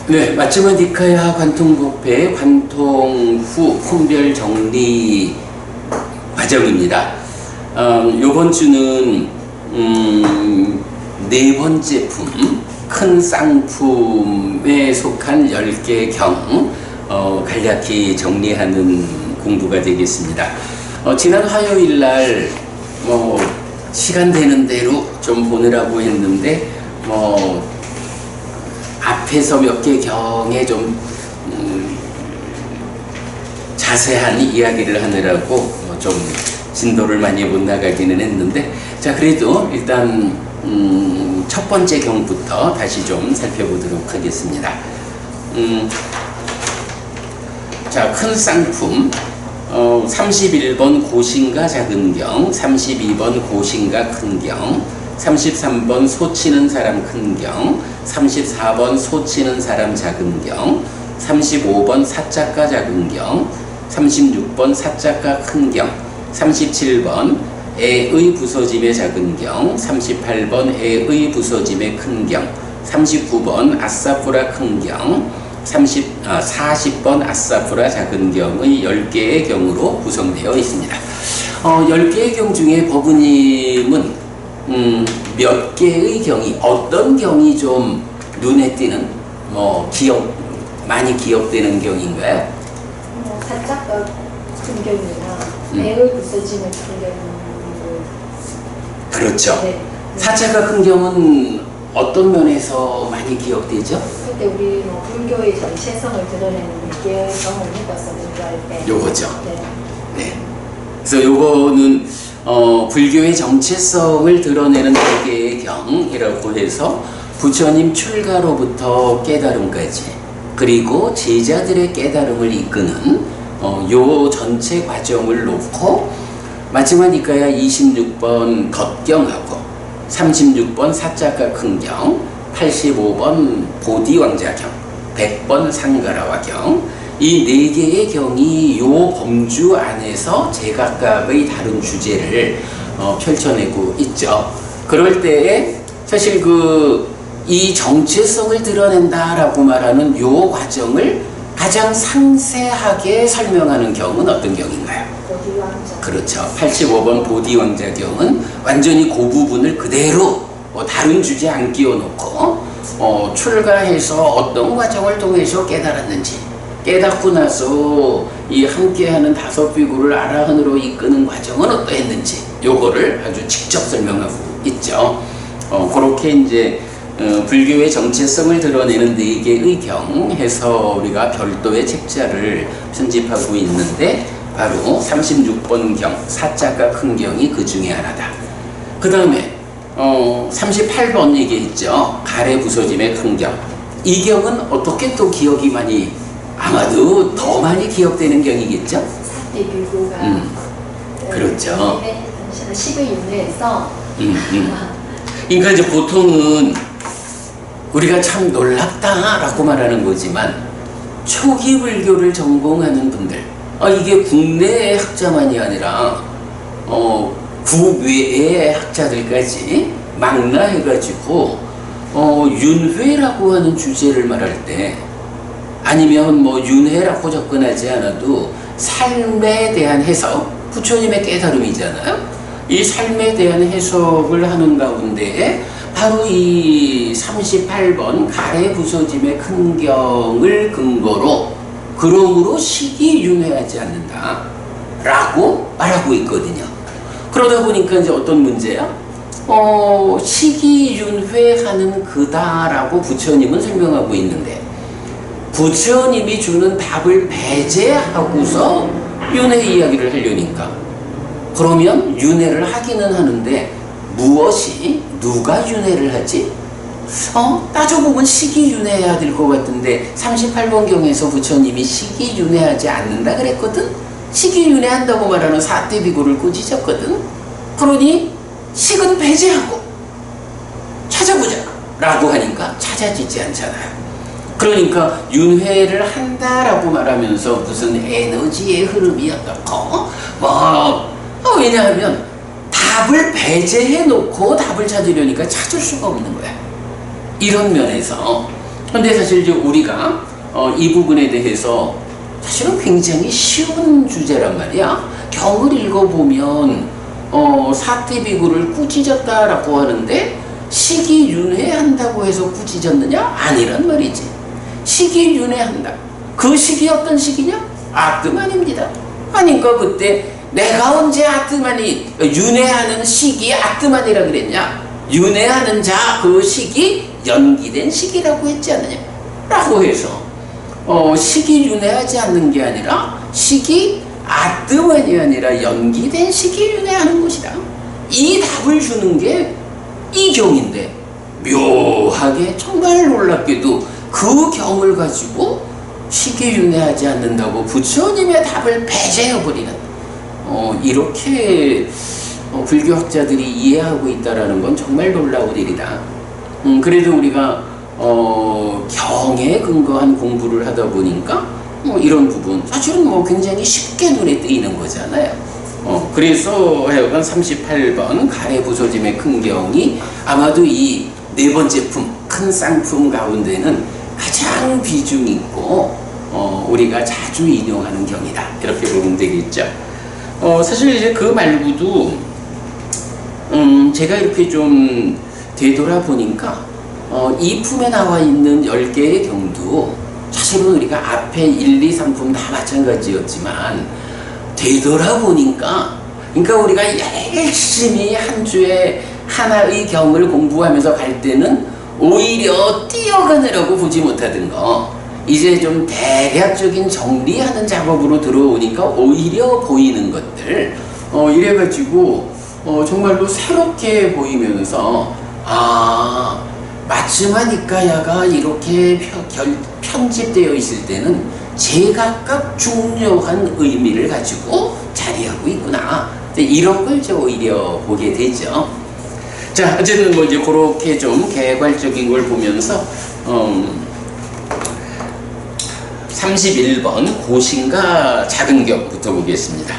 네, 마츠마디카야 관통법회 관통 후 혼별 정리 과정입니다. 요번 주는 네 번째 품, 큰 쌍품에 속한 10개 경 간략히 정리하는 공부가 되겠습니다. 지난 화요일 날 시간 되는 대로 좀 보느라고 했는데 앞에서 몇 개 경에 좀 자세한 이야기를 하느라고 좀 진도를 많이 못 나가기는 했는데, 자 그래도 일단 첫 번째 경부터 다시 좀 살펴보도록 하겠습니다. 자, 큰 쌍품 31번 고신가 작은 경, 32번 고신가 큰 경, 33번 소치는 사람 큰 경, 34번 소치는 사람 작은 경, 35번 사자가 작은 경, 36번 사자가 큰 경, 37번 애의 부서짐의 작은 경, 38번 애의 부서짐의 큰 경, 39번 아사푸라 큰 경, 40번 아사푸라 작은 경의 10개의 경으로 구성되어 있습니다. 10개의 경 중에 법우님은 몇 개의 경이, 어떤 경이 좀 눈에 띄는 많이 기억되는 경인가요? 사자가 큰 경이나 애의 부서짐의 큰 경이. 그렇죠. 네. 사자가 큰 경은 어떤 면에서 많이 기억되죠? 그때 우리 불교의 전체성을 드러내는 게 경험을 해봤어, 공부할 때. 요거죠. 네. 네. 그래서 요거는 불교의 정체성을 드러내는 4개의 경이라고 해서 부처님 출가로부터 깨달음까지, 그리고 제자들의 깨달음을 이끄는 요 전체 과정을 놓고 마츠마디카야 26번 덧경하고 36번 사자가 큰 경, 85번 보디왕자경, 100번 상가라와경, 이 4개의 경이 요 범주 안에서 제각각의 다른 주제를 펼쳐내고 있죠. 그럴 때에 사실 이 정체성을 드러낸다라고 말하는 요 과정을 가장 상세하게 설명하는 경은 어떤 경인가요? 보디왕자. 그렇죠. 85번 보디왕자경은 완전히 그 부분을 그대로 다른 주제 안 끼워놓고 출가해서 어떤 과정을 통해서 깨달았는지, 깨닫고 나서 이 함께하는 5비구를 아라한으로 이끄는 과정은 어떠했는지 요거를 아주 직접 설명하고 있죠. 그렇게 이제 불교의 정체성을 드러내는 4개의 경 해서 우리가 별도의 책자를 편집하고 있는데, 바로 36번 경, 사자가 큰 경이 그 중에 하나다. 그 다음에 38번 얘기했죠. 가래 부서짐의 큰 경. 이 경은 어떻게 또 기억이 많이, 아마도 더 많이 기억되는 경이겠죠? 사대비구가 그렇죠. 10의 윤회에서 그러니까 이제 보통은 우리가 참 놀랍다라고 말하는 거지만, 초기 불교를 전공하는 분들, 이게 국내 학자만이 아니라 국외의 학자들까지 망라해가지고 윤회라고 하는 주제를 말할 때, 아니면 윤회라고 접근하지 않아도 삶에 대한 해석, 부처님의 깨달음이잖아요. 이 삶에 대한 해석을 하는 가운데 바로 이 38번 가래 부서짐의 큰 경을 근거로, 그러므로 식이 윤회하지 않는다 라고 말하고 있거든요. 그러다 보니까 이제 어떤 문제야? 식이 윤회하는 그다라고 부처님은 설명하고 있는데, 부처님이 주는 답을 배제하고서 윤회 이야기를 하려니까, 그러면 윤회를 하기는 하는데 무엇이, 누가 윤회를 하지? 따져보면 식이 윤회해야 될 것 같은데 38번 경에서 부처님이 식이 윤회하지 않는다 그랬거든? 식이 윤회한다고 말하는 사대비구를 꾸짖었거든? 그러니 식은 배제하고 찾아보자 라고 하니까 찾아지지 않잖아요. 그러니까 윤회를 한다라고 말하면서 무슨 에너지의 흐름이 어떻고 왜냐하면 답을 배제해 놓고 답을 찾으려니까 찾을 수가 없는 거야. 이런 면에서 근데 사실 이제 우리가 이 부분에 대해서 사실은 굉장히 쉬운 주제란 말이야. 경을 읽어보면 사태비구를 꾸짖었다라고 하는데 시기윤회한다고 해서 꾸짖었느냐? 아니란 말이지. 시기윤회한다. 그 시기 어떤 시기냐? 아뜨만입니다. 아니까 그때 내가 언제 아뜨만이 윤회하는 시기 아뜨만이라 그랬냐? 윤회하는 자 그 시기 연기된 시기라고 했지 않느냐? 라고 해서 시기 윤회하지 않는 게 아니라 시기 아뜨만이 아니라 연기된 시기 윤회하는 것이다. 이 답을 주는 게 이 경인데 묘하게 정말 놀랍게도 그 경을 가지고 시기윤회하지 않는다고 부처님의 답을 배제해버리는 이렇게 불교학자들이 이해하고 있다는 건 정말 놀라운 일이다. 그래도 우리가 경에 근거한 공부를 하다 보니까 이런 부분 사실은 굉장히 쉽게 눈에 띄는 거잖아요. 그래서 하여간 38번 가래부소짐의 큰 경이 아마도 이 네 번째 품, 큰 쌍품 가운데는 가장 비중 있고 우리가 자주 인용하는 경이다. 이렇게 보면 되겠죠. 사실 이제 그 말고도 제가 이렇게 좀 되돌아보니까 이 품에 나와 있는 10개의 경도 사실은 우리가 앞에 1, 2, 3품 다 마찬가지였지만 되돌아보니까 그러니까 우리가 열심히 한 주에 하나의 경을 공부하면서 갈 때는 오히려 뛰어가느라고 보지 못하던 거 이제 좀 대략적인 정리하는 작업으로 들어오니까 오히려 보이는 것들 이래가지고 정말로 새롭게 보이면서 마츠마니카야가 이렇게 편집되어 있을 때는 제각각 중요한 의미를 가지고 자리하고 있구나. 이런 걸 이제 오히려 보게 되죠. 자, 어쨌든 이제 그렇게 좀 개괄적인 걸 보면서 31번 고신가 작은경부터 보겠습니다.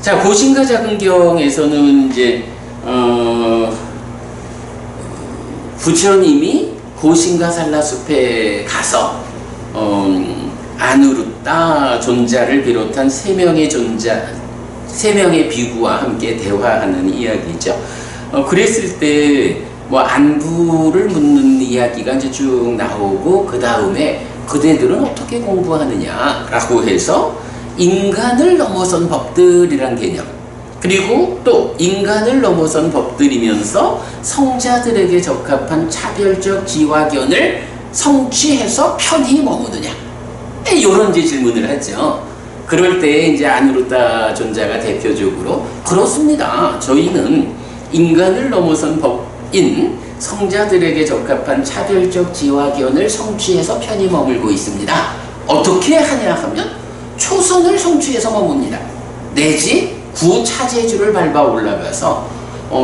자, 고신가 작은경에서는 이제 부처님이 고신가 산라숲에 가서 아누루타 존자를 비롯한 세 명의 비구와 함께 대화하는 이야기죠. 그랬을 때 안부를 묻는 이야기가 이제 쭉 나오고 그 다음에 그대들은 어떻게 공부하느냐라고 해서 인간을 넘어선 법들이란 개념, 그리고 또 인간을 넘어선 법들이면서 성자들에게 적합한 차별적 지화견을 성취해서 편히 머무느냐, 이런 이제 질문을 하죠. 그럴 때 이제 아누루타 존자가 대표적으로 그렇습니다. 저희는 인간을 넘어선 법인 성자들에게 적합한 차별적 지화견을 성취해서 편히 머물고 있습니다. 어떻게 하냐 하면 초선을 성취해서 머뭅니다. 내지 구차제주를 밟아 올라가서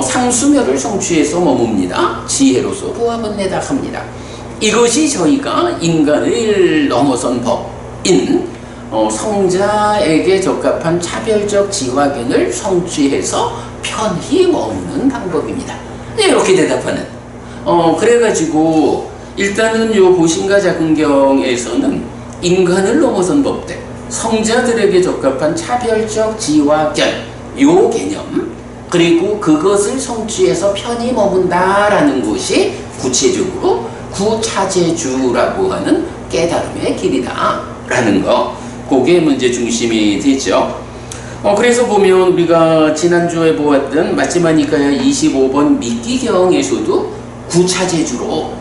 상수멸을 성취해서 머뭅니다. 지혜로서 부합은 내다 합니다. 이것이 저희가 인간을 넘어선 법인 성자에게 적합한 차별적 지화견을 성취해서 편히 머무는 방법입니다. 이렇게 대답하는. 그래가지고 일단은 요 고신가 작은경에서는 인간을 넘어선 법들, 성자들에게 적합한 차별적 지화견, 요 개념, 그리고 그것을 성취해서 편히 머문다라는 것이 구체적으로 구차제주라고 하는 깨달음의 길이다라는 거, 그게 문제 중심이 되죠. 그래서 보면 우리가 지난주에 보았던 마츠마니카야 25번 미끼경에서도 구차제주로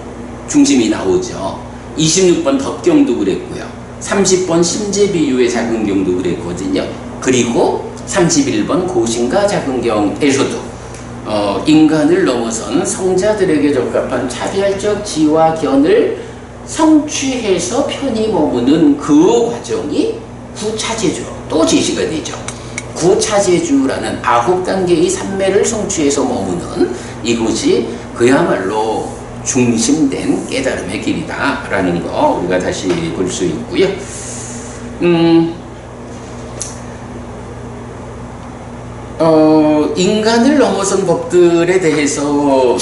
중심이 나오죠. 26번 덕경도 그랬고요. 30번 심재비유의 작은경도 그랬거든요. 그리고 31번 고신가 작은경에서도 인간을 넘어선 성자들에게 적합한 차별적 지화견을 성취해서 편히 머무는 그 과정이 구차제주로 또 제시가 되죠. 구차제주라는 9단계의 삼매를 성취해서 머무는 이것이 그야말로 중심된 깨달음의 길이다라는 거 우리가 다시 볼 수 있고요. 인간을 넘어선 법들에 대해서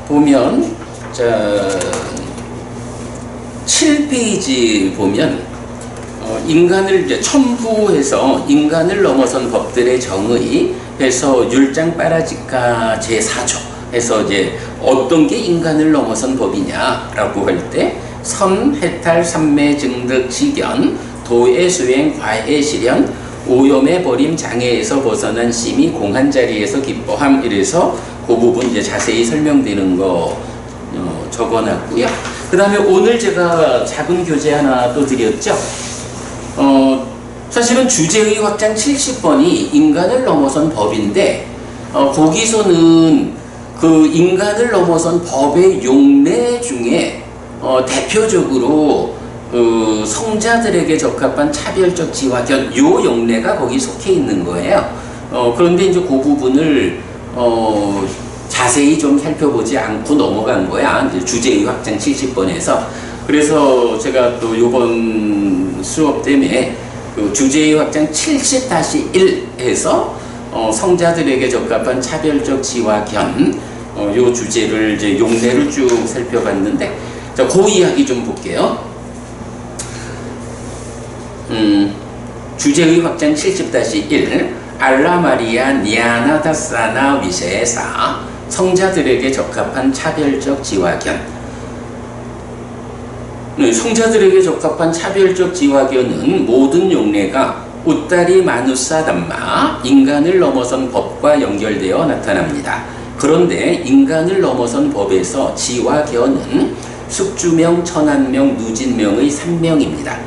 보면, 자, 7페이지 보면 인간을 이제 첨부해서 인간을 넘어선 법들의 정의 해서 율장 빠라지카 제4조 해서 이제 어떤 게 인간을 넘어선 법이냐라고 할 때 선, 해탈, 삼매, 증득, 직견, 도의 수행, 과의 실현, 오염의 버림, 장애에서 벗어난 심이 공한 자리에서 기뻐함 이래서 그 부분 이제 자세히 설명되는 거 적어놨고요. 그 다음에 오늘 제가 작은 교재 하나 또 드렸죠. 사실은 주제의 확장 70번이 인간을 넘어선 법인데 거기서는 그 인간을 넘어선 법의 용례 중에 대표적으로 성자들에게 적합한 차별적 지화견 요 용례가 거기 속해 있는 거예요. 그런데 이제 그 부분을 자세히 좀 살펴보지 않고 넘어간 거야. 이제 주제의 확장 70번에서. 그래서 제가 또 요번 수업 때문에 그 주제의 확장 70-1에서 성자들에게 적합한 차별적 지화견 요 주제를 이제 용례를 쭉 살펴봤는데 자, 그 이야기 좀 볼게요. 주제의 확장 70-1 알라 마리아 니아나다사나 위세사 성자들에게 적합한 차별적 지화견. 성자들에게 적합한 차별적 지화견은 모든 용례가 우따리 마누사 담마 인간을 넘어선 법과 연결되어 나타납니다. 그런데 인간을 넘어선 법에서 지화견은 숙주명, 천한명, 누진명의 3명입니다.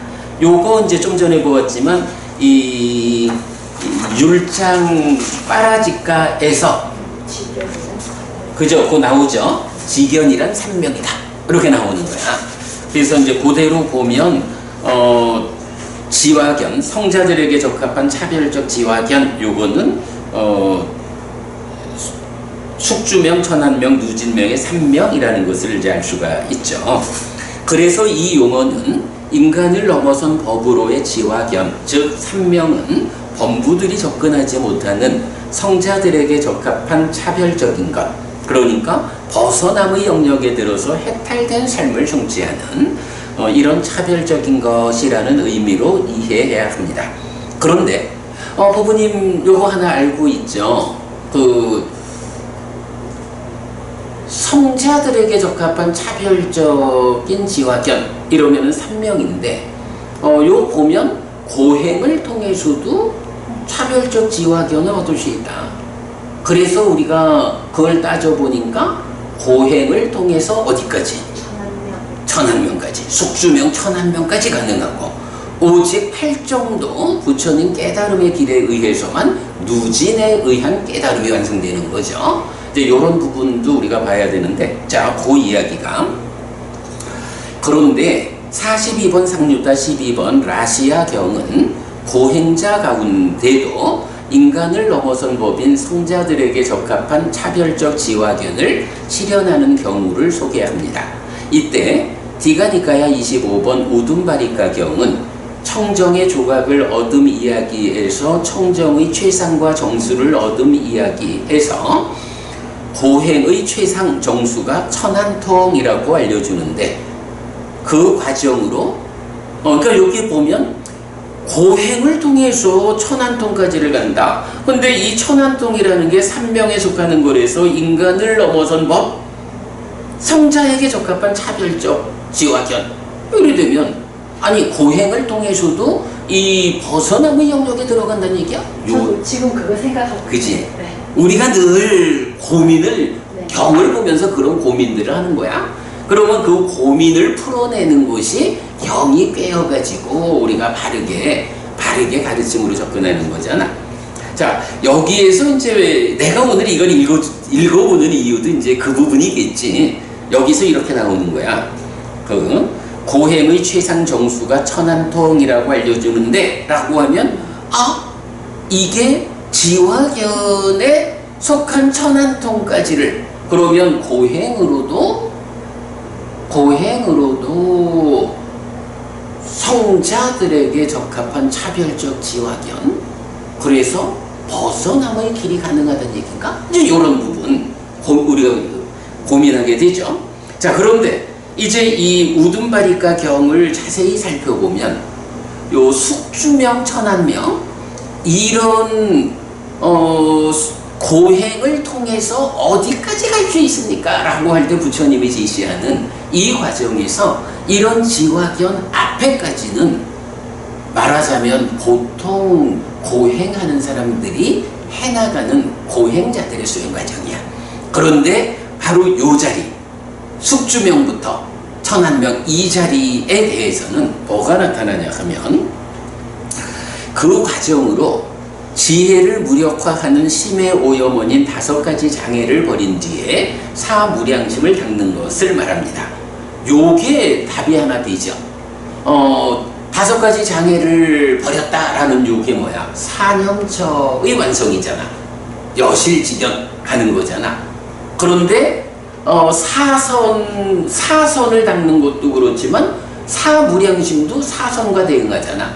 요거 이제 좀 전에 보았지만 이 율장 빠라지카에서 그죠? 그거 나오죠? 지견이란 3명이다. 이렇게 나오는 거야. 그래서 이제 그대로 보면 지화견, 성자들에게 적합한 차별적 지화견 요거는 숙주명, 천한명, 누진명의 3명이라는 것을 이제 알 수가 있죠. 그래서 이 용어는 인간을 넘어선 법으로의 지화견, 즉 3명은 범부들이 접근하지 못하는 성자들에게 적합한 차별적인 것, 그러니까 벗어남의 영역에 들어서 해탈된 삶을 성취하는 이런 차별적인 것이라는 의미로 이해해야 합니다. 그런데 부부님 요거 하나 알고 있죠? 그 성자들에게 적합한 차별적인 지화견 이러면은 3명인데 요 보면 고행을 통해서도 차별적 지화견을 얻을 수 있다. 그래서 우리가 그걸 따져보니까 고행을 통해서 어디까지? 천한명까지. 숙주명 천한명까지 가능하고 오직 8정도 부처님 깨달음의 길에 의해서만 누진에 의한 깨달음이 완성되는 거죠. 이제 이런 부분도 우리가 봐야 되는데 자, 그 이야기가 그런데 42번 상류타 12번 라시아 경은 고행자 가운데도 인간을 넘어선 법인 성자들에게 적합한 차별적 지화견을 실현하는 경우를 소개합니다. 이때 디가니카야 25번 우둠바리카 경은 청정의 조각을 얻음 이야기에서 청정의 최상과 정수를 얻음 이야기에서 고행의 최상 정수가 천한통이라고 알려주는데 그 과정으로 그러니까 여기 보면 고행을 통해서 천한통까지를 간다. 근데 이 천한통이라는 게 3명에 속하는 거라서 인간을 넘어선 법, 성자에게 적합한 차별적 지화견. 이렇게 되면 아니 고행을 통해서도 이 벗어남의 영역에 들어간다는 얘기야? 저도 지금 그거 생각하고 그지? 네. 우리가 늘 고민을 네. 경을 보면서 그런 고민들을 하는 거야. 그러면 그 고민을 풀어내는 것이 경이 꿰어가지고 우리가 바르게 가르침으로 접근하는 거잖아. 자, 여기에서 이제 내가 오늘 이걸 읽어보는 이유도 이제 그 부분이겠지. 여기서 이렇게 나오는 거야. 그 고행의 최상 정수가 천한통이라고 알려주는데 라고 하면 이게 지화견에 속한 천한통까지를 그러면 고행으로도 성자들에게 적합한 차별적 지화견 그래서 벗어남의 길이 가능하다는 얘기인가? 이제 이런 부분 우리가 고민하게 되죠. 자, 그런데 이제 이 우둔바리카 경을 자세히 살펴보면 요 숙주명 천안명 이런 고행을 통해서 어디까지 갈 수 있습니까? 라고 할 때 부처님이 제시하는 이 과정에서 이런 지화견 앞에까지는 말하자면 보통 고행하는 사람들이 해나가는 고행자들의 수행 과정이야. 그런데 바로 요 자리 숙주명부터 천안명 이 자리에 대해서는 뭐가 나타나냐 하면 그 과정으로 지혜를 무력화하는 심의 오염원인 5가지 장애를 버린 뒤에 사무량심을 닦는 것을 말합니다. 요게 답이 하나 되죠. 5가지 장애를 버렸다라는 요게 뭐야? 사념처의 완성이잖아. 여실지견 하는 거잖아. 그런데 사선을 닦는 것도 그렇지만 사무량심도 사선과 대응하잖아.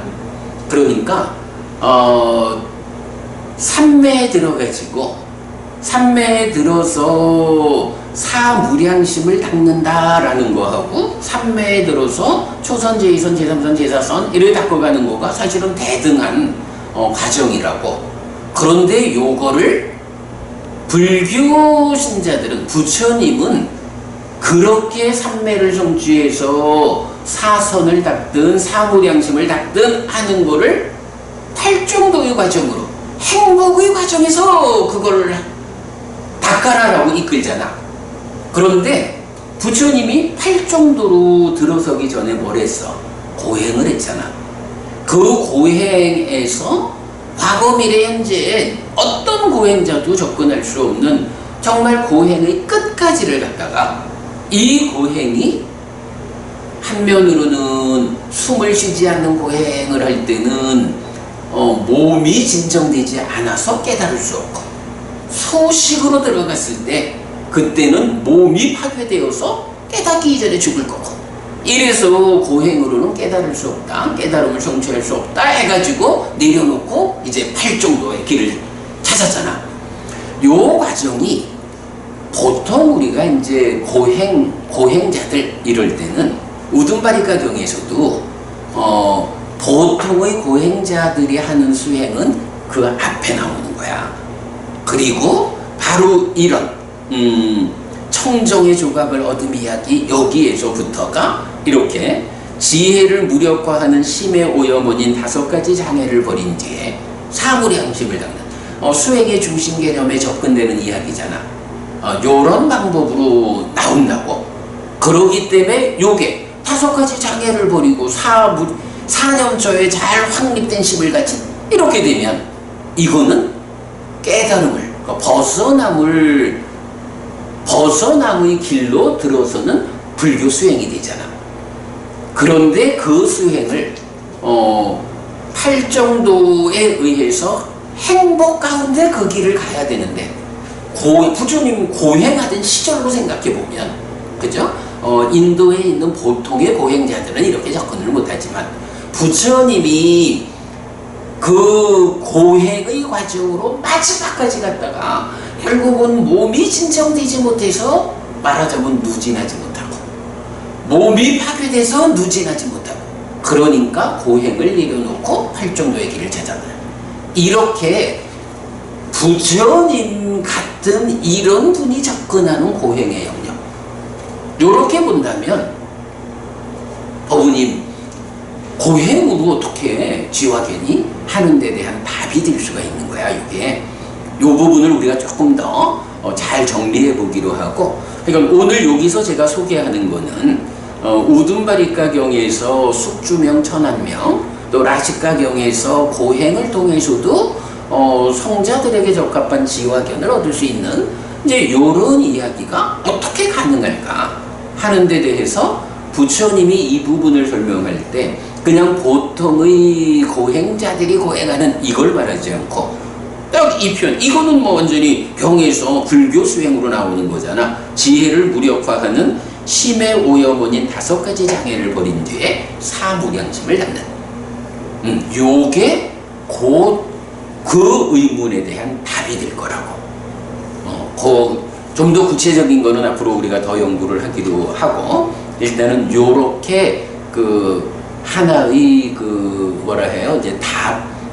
그러니까 삼매에 들어가지고 삼매에 들어서 사무량심을 닦는다라는 거하고 삼매에 들어서 초선, 제2선, 제3선, 제4선 이를 닦아가는 거가 사실은 대등한 과정이라고. 그런데 요거를 불교 신자들은 부처님은 그렇게 삼매를 성취해서 사선을 닦든 사무량심을 닦든 하는 거를 8정도의 과정으로 행복의 과정에서 그걸 닦아라라고 이끌잖아. 그런데 부처님이 8정도로 들어서기 전에 뭘 했어? 고행을 했잖아. 그 고행에서 과거, 미래, 현재 어떤 고행자도 접근할 수 없는 정말 고행의 끝까지를 갖다가 이 고행이 한면으로는 숨을 쉬지 않는 고행을 할 때는 몸이 진정되지 않아서 깨달을 수 없고 소식으로 들어갔을 때 그때는 몸이 파괴되어서 깨닫기 이전에 죽을 거고 이래서 고행으로는 깨달을 수 없다, 깨달음을 성취할 수 없다 해가지고 내려놓고 이제 8정도의 길을 찾았잖아. 요 과정이 보통 우리가 이제 고행자들 이럴 때는 우둔바리카 경에서도 보통의 고행자들이 하는 수행은 그 앞에 나오는 거야. 그리고 바로 이런 청정의 조각을 얻음 이야기 여기에서부터가 이렇게 지혜를 무력화하는 심의 오염원인 5가지 장애를 버린 뒤에 사무량심을 닦는 수행의 중심 개념에 접근되는 이야기잖아. 요런 방법으로 나온다고. 그러기 때문에 요게 5가지 장애를 버리고 사념처에 잘 확립된 심을 가진 이렇게 되면 이거는 깨달음을 벗어남의 길로 들어서는 불교 수행이 되잖아. 그런데 그 수행을 8정도에 의해서 행복 가운데 그 길을 가야 되는데 부처님 고행하던 시절로 생각해보면 그죠? 인도에 있는 보통의 고행자들은 이렇게 접근을 못하지만 부처님이 그 고행의 과정으로 마지막까지 갔다가 결국은 몸이 진정되지 못해서 말하자면 누진하지 못하고 몸이 파괴돼서 누진하지 못하고 그러니까 고행을 내려놓고 8정도의 길을 찾아가요. 이렇게 부처님 같은 이런 분이 접근하는 고행의 영역 이렇게 본다면 어부님 고행으로 어떻게 지화견이 하는 데 대한 답이 될 수가 있는 거야. 이게 이 부분을 우리가 조금 더 잘 정리해 보기로 하고 그러니까 오늘 여기서 제가 소개하는 거는 우둔바리카 경에서 숙주명 천안명 또 라시카 경에서 고행을 통해서도 성자들에게 적합한 지화견을 얻을 수 있는 이제 이런 이야기가 어떻게 가능할까 하는 데 대해서 부처님이 이 부분을 설명할 때 그냥 보통의 고행자들이 고행하는 이걸 말하지 않고 딱 이 편 이거는 뭐 완전히 경에서 불교 수행으로 나오는 거잖아. 지혜를 무력화하는 심의 오염원인 5가지 장애를 버린 뒤에 사무량심을 닦는 요게 곧 그 의문에 대한 답이 될 거라고. 좀 더 구체적인 거는 앞으로 우리가 더 연구를 하기로 하고 일단은 요렇게 그 하나의 그 뭐라 해요? 이제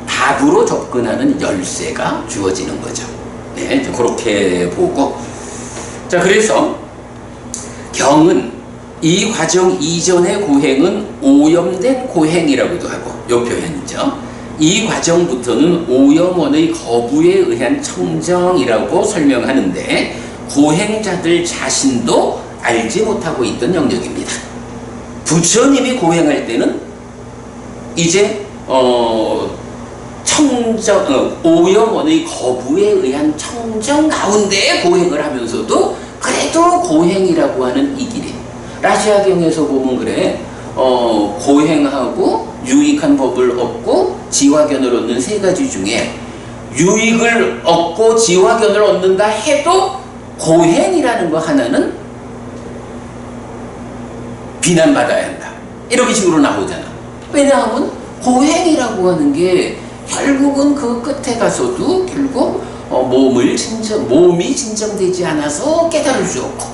답으로 접근하는 열쇠가 주어지는 거죠. 네, 그렇게 보고. 자, 그래서 경은 이 과정 이전의 고행은 오염된 고행이라고도 하고, 요 표현이죠. 이 과정부터는 오염원의 거부에 의한 청정이라고 설명하는데, 고행자들 자신도 알지 못하고 있던 영역입니다. 부처님이 고행할 때는 이제 오염원의 거부에 의한 청정 가운데 고행을 하면서도 그래도 고행이라고 하는 이 길이, 라시아경에서 보면 그래, 고행하고 유익한 법을 얻고 지화견을 얻는 세 가지 중에 유익을 얻고 지화견을 얻는다 해도 고행이라는 거 하나는 비난받아야 한다, 이렇게 식으로 나오잖아. 왜냐하면 고행이라고 하는 게 결국은 그 끝에 가서도 결국 몸이 진정되지 않아서 깨달을 수 없고,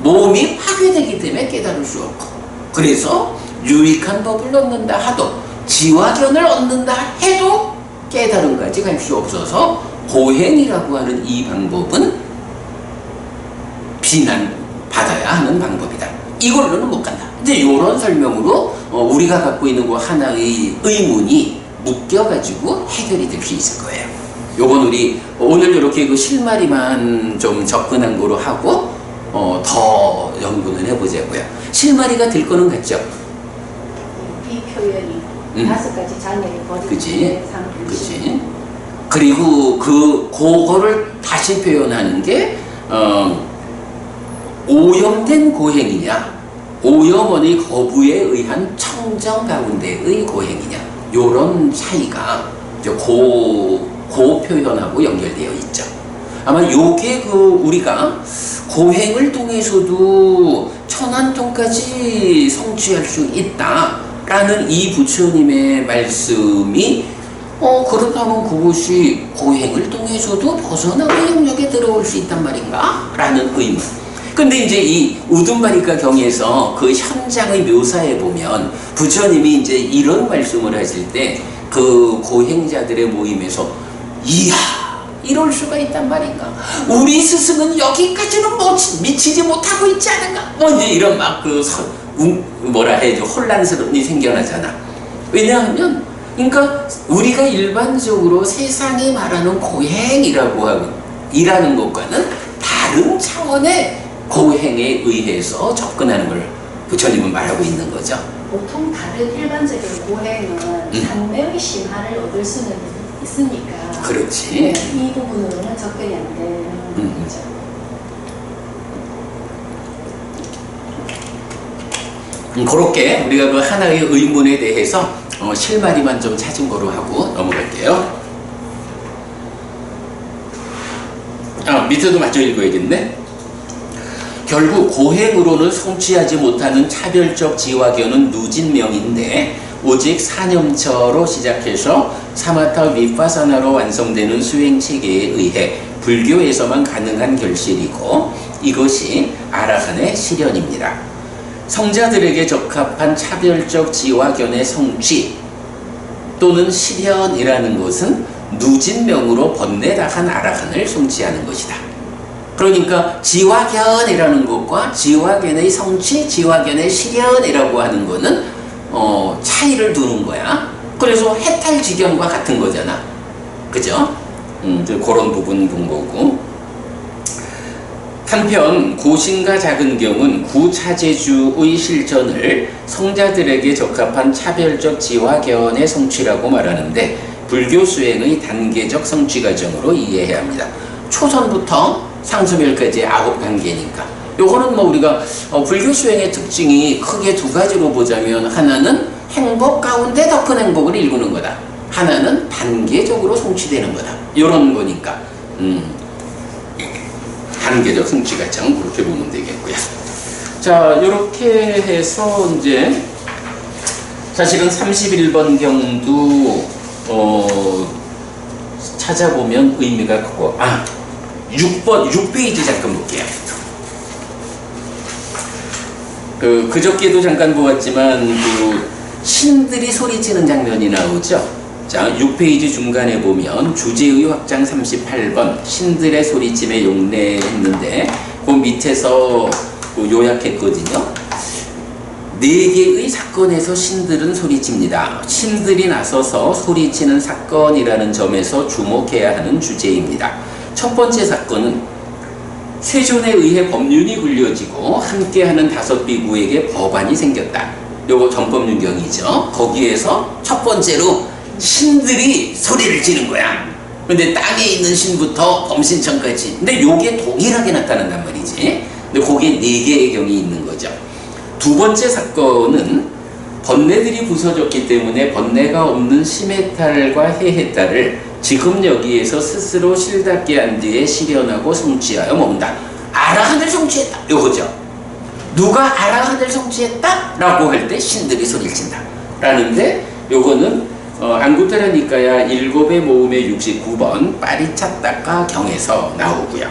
몸이 파괴되기 때문에 깨달을 수 없고, 그래서 유익한 법을 얻는다 하도, 지화견을 얻는다 해도 깨달음까지 갈 수 없어서 고행이라고 하는 이 방법은 비난받아야 하는 방법이다. 이걸로는 못 간다. 이제 이런 설명으로 우리가 갖고 있는 그 하나의 의문이 묶여가지고 해결이 될 수 있을 거예요. 요건 우리 오늘 이렇게 그 실마리만 좀 접근한 거로 하고 더 연구는 해보자고요. 실마리가 될 거는 같죠? 이 표현이 5가지 장애를 버리는 그치? 그치? 그리고 그거를 다시 표현하는 게 오염된 고행이냐, 오염원의 거부에 의한 청정 가운데의 고행이냐, 요런 차이가 고 표현하고 연결되어 있죠. 아마 요게 우리가 고행을 통해서도 천안통까지 성취할 수 있다라는 이 부처님의 말씀이 그렇다면 그것이 고행을 통해서도 벗어나는 영역에 들어올 수 있단 말인가? 라는 의문. 근데 이제 이 우둔바리카 경에서 그 현장의 묘사에 보면 부처님이 이제 이런 말씀을 하실 때 그 고행자들의 모임에서 이야, 이럴 수가 있단 말인가? 우리 스승은 여기까지는 미치지 못하고 있지 않은가? 이제 이런 막 뭐라 해야죠? 혼란스러움이 생겨나잖아. 왜냐하면 그러니까 우리가 일반적으로 세상이 말하는 고행이라고 하고 이라는 것과는 다른 차원의 고행에 의해서 접근하는 걸 부처님은 말하고 있는 거죠. 보통 다른 일반적인 고행은 삼매의 심화를 얻을 수는 있으니까. 그렇지. 네, 이 부분으로는 접근이 안 되는 거죠. 그렇게 우리가 그 하나의 의문에 대해서 실마리만 좀 찾은 거로 하고 넘어갈게요. 밑에도 마저 읽어야겠네. 결국 고행으로는 성취하지 못하는 차별적 지화견은 누진명인데 오직 사념처로 시작해서 사마타 비파사나로 완성되는 수행체계에 의해 불교에서만 가능한 결실이고 이것이 아라한의 실현입니다. 성자들에게 적합한 차별적 지화견의 성취 또는 실현이라는 것은 누진명으로 번뇌다한 아라한을 성취하는 것이다. 그러니까 지화견이라는 것과 지화견의 성취, 지화견의 실현이라고 하는 거는 차이를 두는 거야. 그래서 해탈지견과 같은 거잖아. 그죠? 그런 부분 본 거고. 한편 고신과 작은경은 구차제주의 실전을 성자들에게 적합한 차별적 지화견의 성취라고 말하는데 불교 수행의 단계적 성취 과정으로 이해해야 합니다. 초선부터 상수멸까지 9단계니까 요거는 뭐 우리가 불교 수행의 특징이 크게 2가지로 보자면 하나는 행복 가운데 더 큰 행복을 이루는 거다. 하나는 단계적으로 성취되는 거다. 요런 거니까 단계적 성취 과정 그렇게 보면 되겠고요. 자, 요렇게 해서 이제 사실은 31번 경도 찾아보면 의미가 크고 6페이지 잠깐 볼게요. 그저께도 잠깐 보았지만 그 신들이 소리치는 장면이 나오죠. 자, 6페이지 중간에 보면 주제의 확장 38번 신들의 소리침에 용례했는데 그 밑에서 요약했거든요. 4개의 사건에서 신들은 소리칩니다. 신들이 나서서 소리치는 사건이라는 점에서 주목해야 하는 주제입니다. 첫 번째 사건은 세존에 의해 법륜이 굴려지고 함께하는 5비구에게 법안이 생겼다. 요거 전법륜경이죠. 거기에서 첫 번째로 신들이 소리를 지는 거야. 근데 땅에 있는 신부터 범신천까지. 근데 요게 동일하게 나타난단 말이지. 근데 거기에 4개의 경이 있는 거죠. 두 번째 사건은 번뇌들이 부서졌기 때문에 번뇌가 없는 시메탈과 해해탈을 지금 여기에서 스스로 실답게 한 뒤에 실현하고 성취하여 먹는다. 아라한을 성취했다. 요거죠. 누가 아라한을 성취했다? 라고 할 때 신들이 소리를 친다. 라는데 요거는 안구테라니까야 7의 모음의 69번 파리차타카 경에서 나오고요.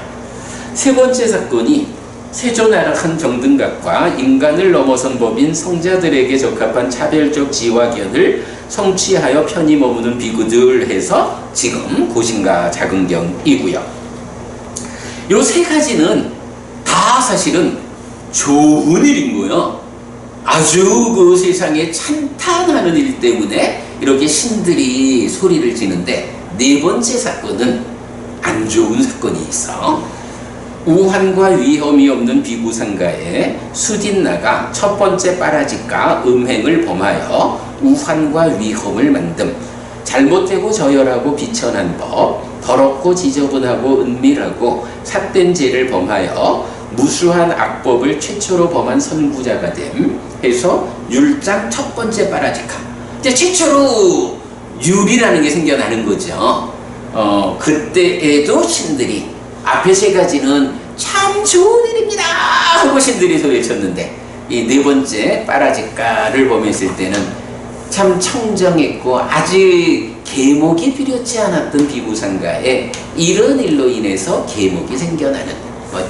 세 번째 사건이 세존아라한 정등각과 인간을 넘어선 법인 성자들에게 적합한 차별적 지화견을 성취하여 편히 머무는 비구들 해서 지금 고신가 자근경이고요. 요 3가지는 다 사실은 좋은 일인 거예요. 아주 그 세상에 찬탄하는 일 때문에 이렇게 신들이 소리를 지는데, 4번째 사건은 안 좋은 사건이 있어. 우환과 위험이 없는 비구상가에 수딘나가 첫 번째 빠라지가 음행을 범하여 우환과 위험을 만듦. 잘못되고 저열하고 비천한 법, 더럽고 지저분하고 은밀하고 삿된 죄를 범하여 무수한 악법을 최초로 범한 선구자가 됨 해서 율장 첫 번째 빠라지카. 이제 최초로 율이라는 게 생겨나는 거죠. 그때에도 신들이 앞에 3가지는 참 좋은 일입니다 하고 신들이 소리쳤는데, 이 4번째 빠라지카를 범했을 때는 참 청정했고 아직 계목이 필요치 않았던 비구상가에 이런 일로 인해서 계목이 생겨나는,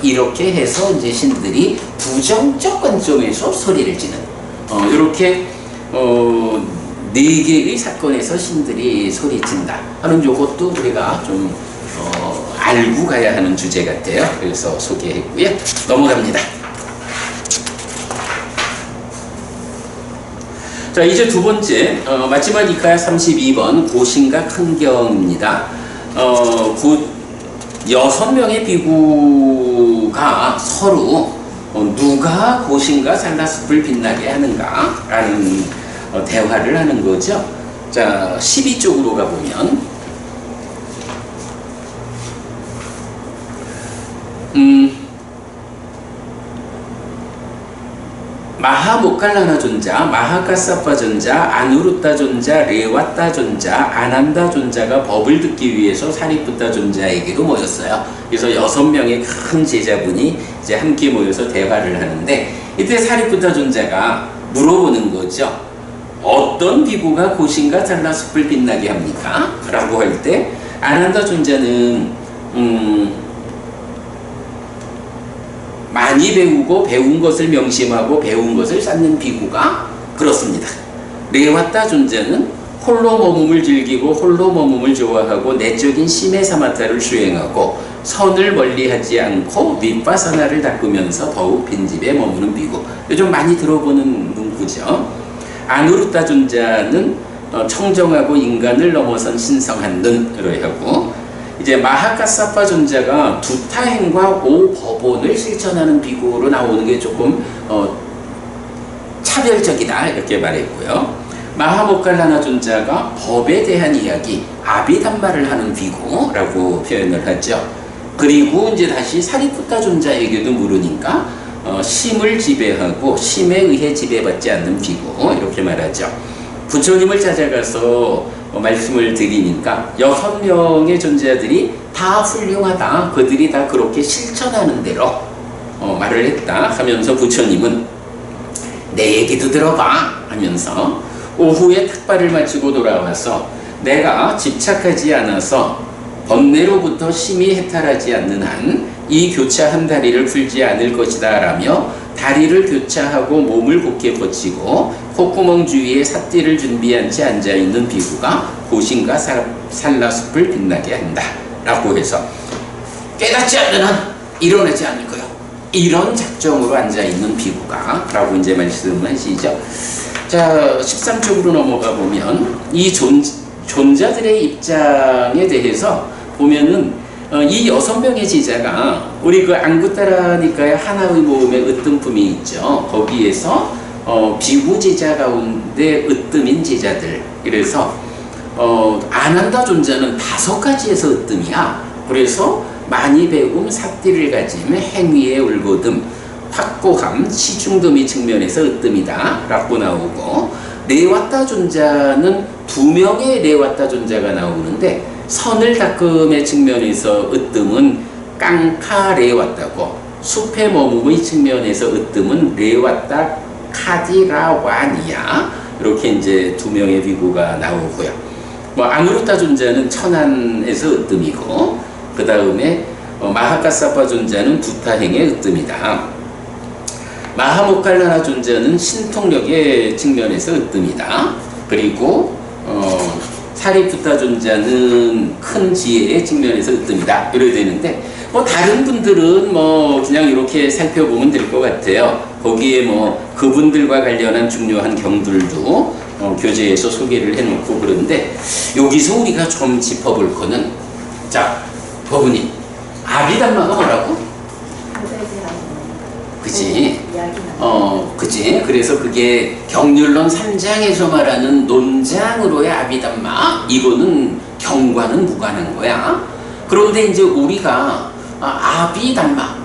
이렇게 해서 이제 신들이 부정적 관점에서 소리를 지는, 이렇게 4개의 사건에서 신들이 소리친다 하는 요것도 우리가 좀 알고 가야 하는 주제 같아요. 그래서 소개했고요. 넘어갑니다. 자, 이제 두 번째 마지막 이카야 32번 고신각 흥경입니다. 6명의 비구가 서로 누가 고신과 산다숲을 빛나게 하는가 라는 대화를 하는 거죠. 자, 12쪽으로 가보면 마하모칼라나 존자, 마하카사파 존자, 아누루타 존자, 레와타 존자, 아난다 존자가 법을 듣기 위해서 사리푸타 존자에게로 모였어요. 그래서 6명의 큰 제자분이 이제 함께 모여서 대화를 하는데, 이때 사리푸타 존자가 물어보는 거죠. 어떤 비구가 고신과 산다숲을 빛나게 합니까? 라고 할 때 아난다 존자는 많이 배우고 배운 것을 명심하고 배운 것을 쌓는 비구가 그렇습니다. 레와타 존자는 홀로 머금을 즐기고 홀로 머금을 좋아하고 내적인 심해 사마타를 수행하고 선을 멀리하지 않고 윗바사나를 닦으면서 더욱 빈집에 머무는 비구. 좀 많이 들어보는 문구죠. 아누루타 존자는 청정하고 인간을 넘어선 신성한 눈으로 하고, 이제 마하카사파 존자가 두타행과 5법원을 실천하는 비구로 나오는 게 조금 차별적이다 이렇게 말했고요. 마하모칼라나 존자가 법에 대한 이야기, 아비담마를 하는 비구라고 표현을 하죠. 그리고 이제 다시 사리푸타 존자에게도 물으니까 심을 지배하고 심에 의해 지배받지 않는 비구 이렇게 말하죠. 부처님을 찾아가서 말씀을 드리니까 6명의 존재들이 다 훌륭하다, 그들이 다 그렇게 실천하는 대로 말을 했다 하면서 부처님은 내 얘기도 들어봐 하면서 오후에 탁발을 마치고 돌아와서 내가 집착하지 않아서 번뇌로부터 심히 해탈하지 않는 한 이 교차한 다리를 풀지 않을 것이다 라며 다리를 교차하고 몸을 곧게 뻗치고 콧구멍 주위에 삿띠를 준비한 채 앉아있는 비구가 고신과 산라숲을 빛나게 한다 라고 해서 깨닫지 않는 한 일어나지 않을 거요. 이런 작정으로 앉아있는 비구가 라고 이제 말씀하시죠. 자, 13쪽으로 넘어가 보면 이 존자들의 입장에 대해서 보면은 이 6명의 제자가 우리 그 안구따라니까의 하나의 모음의 으뜸품이 있죠. 거기에서 비구 제자 가운데 으뜸인 제자들. 그래서 안한다 존자는 5가지에서 으뜸이야. 그래서 많이 배움, 삿띠를 가짐, 행위의 울고듬, 확고함, 시중덤의 측면에서 으뜸이다 라고 나오고, 내왔다 존자는 2명의 내왔다 존자가 나오는데 선을 닦음의 측면에서 으뜸은 깡카 레왔다고, 숲의 머금의 측면에서 으뜸은 레왔다 카디라와니아, 이렇게 이제 2명의 비구가 나오고요. 뭐 아누르타 존자는 천안에서 으뜸이고, 그 다음에 마하카사파 존자는 두타행의 으뜸이다. 마하모칼라나 존자는 신통력의 측면에서 으뜸이다. 그리고 사리푸타 존자는 큰 지혜의 측면에서 으뜸이다. 이래야 되는데 뭐 다른 분들은 뭐 그냥 이렇게 살펴보면 될 것 같아요. 거기에 뭐 그분들과 관련한 중요한 경들도 교재에서 소개를 해놓고 그런데, 여기서 우리가 좀 짚어볼 거는, 자, 법은이 아비담마가 뭐라고? 그치? 그치? 그래서 그게 경률론 3장에서 말하는 논장으로의 아비담마, 이거는 경과는 무관한 거야. 그런데 이제 우리가 아비담마,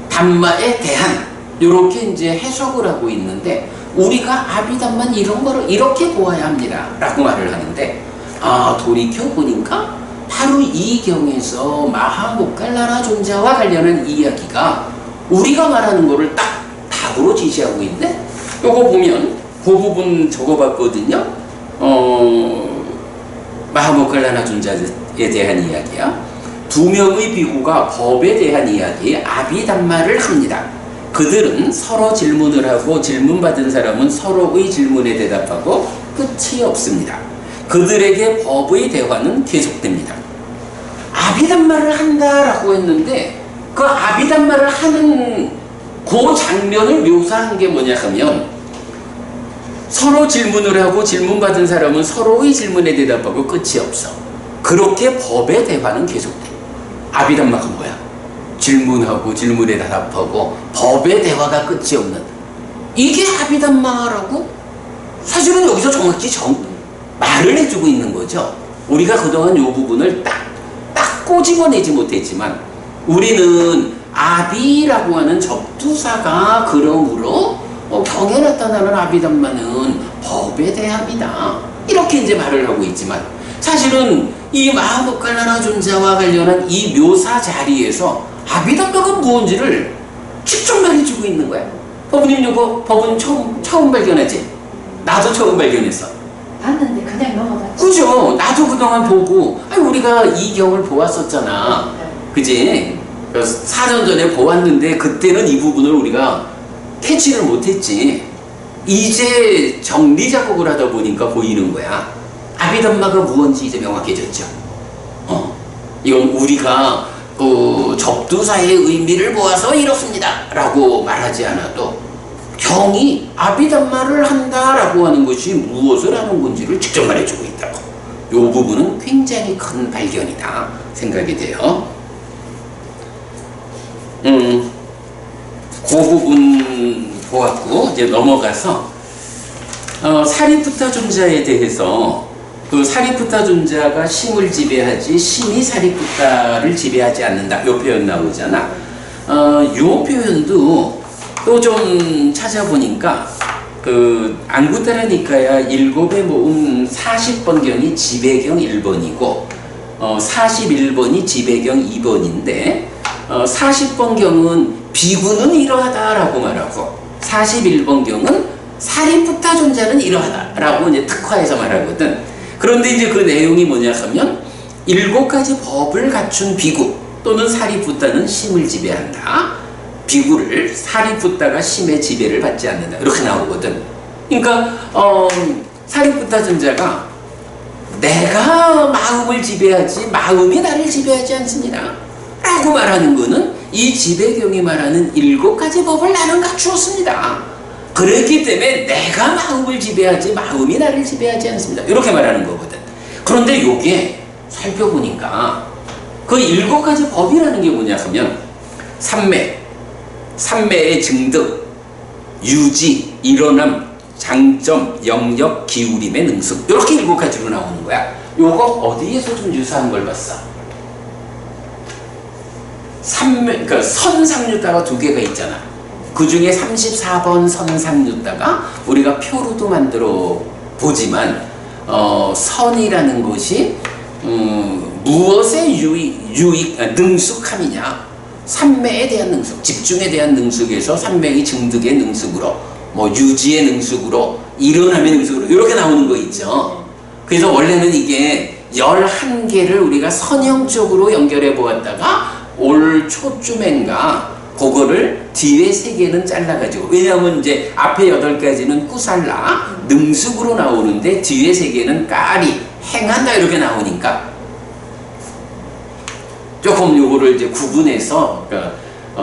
담마에 대한 이렇게 이제 해석을 하고 있는데, 우리가 아비담만 이런 거를 이렇게 보아야 합니다 라고 말을 하는데, 돌이켜 보니까 바로 이 경에서 마하모칼라나 존자와 관련한 이야기가 우리가 말하는 거를 딱 답으로 지시하고 있는데, 요거 보면 그 부분 적어봤거든요. 마하모칼라나 존자에 대한 이야기야. 2명의 비구가 법에 대한 이야기, 아비담마를 합니다. 그들은 서로 질문을 하고 질문받은 사람은 서로의 질문에 대답하고 끝이 없습니다. 그들에게 법의 대화는 계속됩니다. 아비담마를 한다라고 했는데, 그 아비담마를 하는 그 장면을 묘사한 게 뭐냐 하면, 서로 질문을 하고 질문받은 사람은 서로의 질문에 대답하고 끝이 없어. 그렇게 법의 대화는 계속돼. 아비담마가 뭐야? 질문하고 질문에 대답하고 법의 대화가 끝이 없는, 이게 아비담마라고 사실은 여기서 정확히 말을 해주고 있는 거죠. 우리가 그동안 이 부분을 딱 꼬집어내지 못했지만, 우리는 아비라고 하는 접두사가 그러므로 경에 나타나는 아비담마는 법에 대합니다, 이렇게 이제 말을 하고 있지만, 사실은 이 마하모칼라나 존자와 관련한 이 묘사 자리에서 아비담마가 무언지를 직접 말해주고 있는 거야. 법은님 이거 법은 처음 발견하지? 나도 처음 발견했어. 봤는데 그냥 넘어갔지. 그죠? 나도 그동안 보고, 우리가 이 경을 보았었잖아. 그지? 4년 전에 보았는데 그때는 이 부분을 우리가 캐치를 못했지. 이제 정리 작업을 하다 보니까 보이는 거야. 아비담마가 무언지 이제 명확해졌죠. 이건 우리가 그 접두사의 의미를 보아서 이렇습니다 라고 말하지 않아도 경이 아비담마를 한다라고 하는 것이 무엇을 하는 건지를 직접 말해주고 있다고. 이 부분은 굉장히 큰 발견이다 생각이 돼요. 그 부분 보았고, 이제 넘어가서 사리푸타 존자에 대해서, 그 사리푸타 존자가 심을 지배하지 심이 사리푸타를 지배하지 않는다, 요 표현 나오잖아. 요 표현도 또 좀 찾아보니까 그 안구타라니까야 7의 모음 40번경이 지배경 1번이고 41번이 지배경 2번인데 40번경은 비구는 이러하다라고 말하고 41번경은 사리푸타 존자는 이러하다라고 이제 특화해서 말하거든. 그런데 이제 그 내용이 뭐냐 하면 7가지 법을 갖춘 비구 또는 사리푸타는 심을 지배한다. 비구를 사리푸타가 심의 지배를 받지 않는다. 이렇게 나오거든. 그러니까 사리푸타 전자가 내가 마음을 지배하지 마음이 나를 지배하지 않습니다. 라고 말하는 거는 이 지배경이 말하는 7가지 법을 나는 갖추었습니다. 그렇기 때문에 내가 마음을 지배하지 마음이 나를 지배하지 않습니다. 이렇게 말하는 거거든. 그런데 요게 살펴보니까 그 7가지 법이라는 게 뭐냐 하면 삼매의 증득, 유지, 일어남, 장점, 영역, 기울임의 능숙 이렇게 7가지로 나오는 거야. 요거 어디에서 좀 유사한 걸 봤어? 그러니까 선상유다가 2개가 있잖아. 그 중에 34번 선상유다가 우리가 표로도 만들어 보지만 선이라는 것이 무엇의 능숙함이냐? 삼매에 대한 능숙, 집중에 대한 능숙에서 삼매의 증득의 능숙으로, 유지의 능숙으로, 일어남의 능숙으로 이렇게 나오는 거 있죠. 그래서 원래는 이게 11개를 우리가 선형적으로 연결해 보았다가 올 초쯤엔가 그거를 뒤에 3개는 잘라가지고, 왜냐하면 이제 앞에 8가지는 꾸살라, 능숙으로 나오는데 뒤에 3개는 까리, 행한다 이렇게 나오니까 조금 요거를 이제 구분해서 그러니까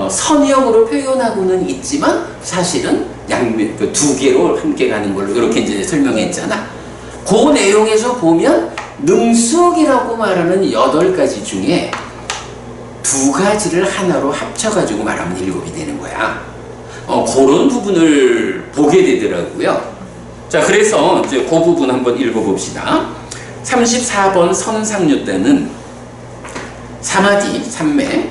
선형으로 표현하고는 있지만 사실은 양면 2개로 함께 가는 걸로 이렇게 이제 설명했잖아. 그 내용에서 보면 능숙이라고 말하는 8가지 중에 2가지를 하나로 합쳐가지고 말하면 7이 되는 거야. 그런 부분을 보게 되더라고요. 자, 그래서 이제 그 부분 한번 읽어봅시다. 34번 선상류 때는 사마디, 삼매,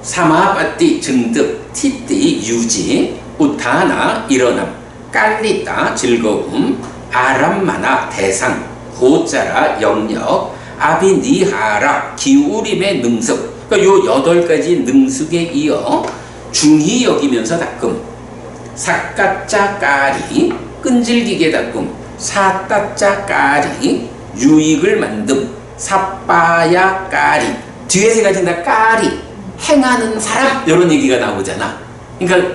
사마바띠, 증득, 티띠, 유지, 우타나, 일어남, 깔리따, 즐거움, 아람마나, 대상, 고짜라, 영역, 아비니하라, 기울임의 능숙. 그러니까 요 8가지 능숙에 이어 중히 여기면서 닦음, 사까짜 까리, 끈질기게 닦음, 사따짜 까리, 유익을 만듦, 사빠야 까리. 뒤에 3가지는 다 까리, 행하는 사람 이런 얘기가 나오잖아. 그러니까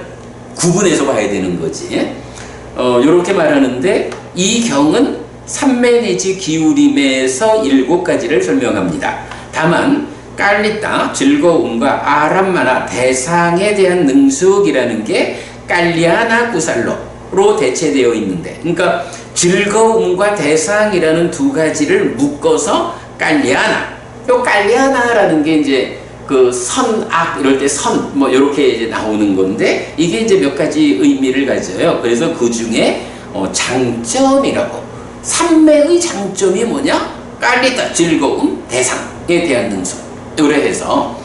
구분해서 봐야 되는 거지. 요렇게 말하는데 이 경은 삼매 내지 기울임에서 7가지를 설명합니다. 다만 깔리따, 즐거움과 아람마나, 대상에 대한 능숙이라는 게 깔리아나 구살로로 대체되어 있는데, 그러니까 즐거움과 대상이라는 2가지를 묶어서 깔리아나. 요 깔리아나라는 게 이제 그 선악 이럴 때 선 요렇게 이제 나오는 건데, 이게 이제 몇 가지 의미를 가져요. 그래서 그 중에 장점이라고, 삼매의 장점이 뭐냐? 깔리다, 즐거움, 대상에 대한 능숙. 요래 해서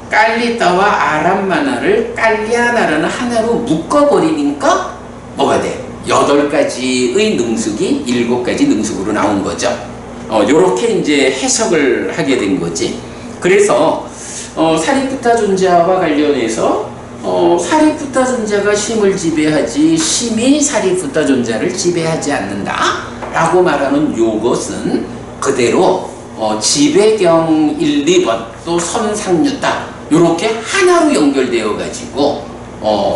깔리다와 아람마나를 깔리아나라는 하나로 묶어버리니까 뭐가 돼? 8가지의 능숙이 7가지 능숙으로 나온 거죠. 요렇게 이제 해석을 하게 된 거지. 그래서 사리푸타 존자와 관련해서 사리푸타 존자가 심을 지배하지 심이 사리푸타 존자를 지배하지 않는다 라고 말하는 요것은 그대로 지배경 1, 2번 또 선상유다 요렇게 하나로 연결되어 가지고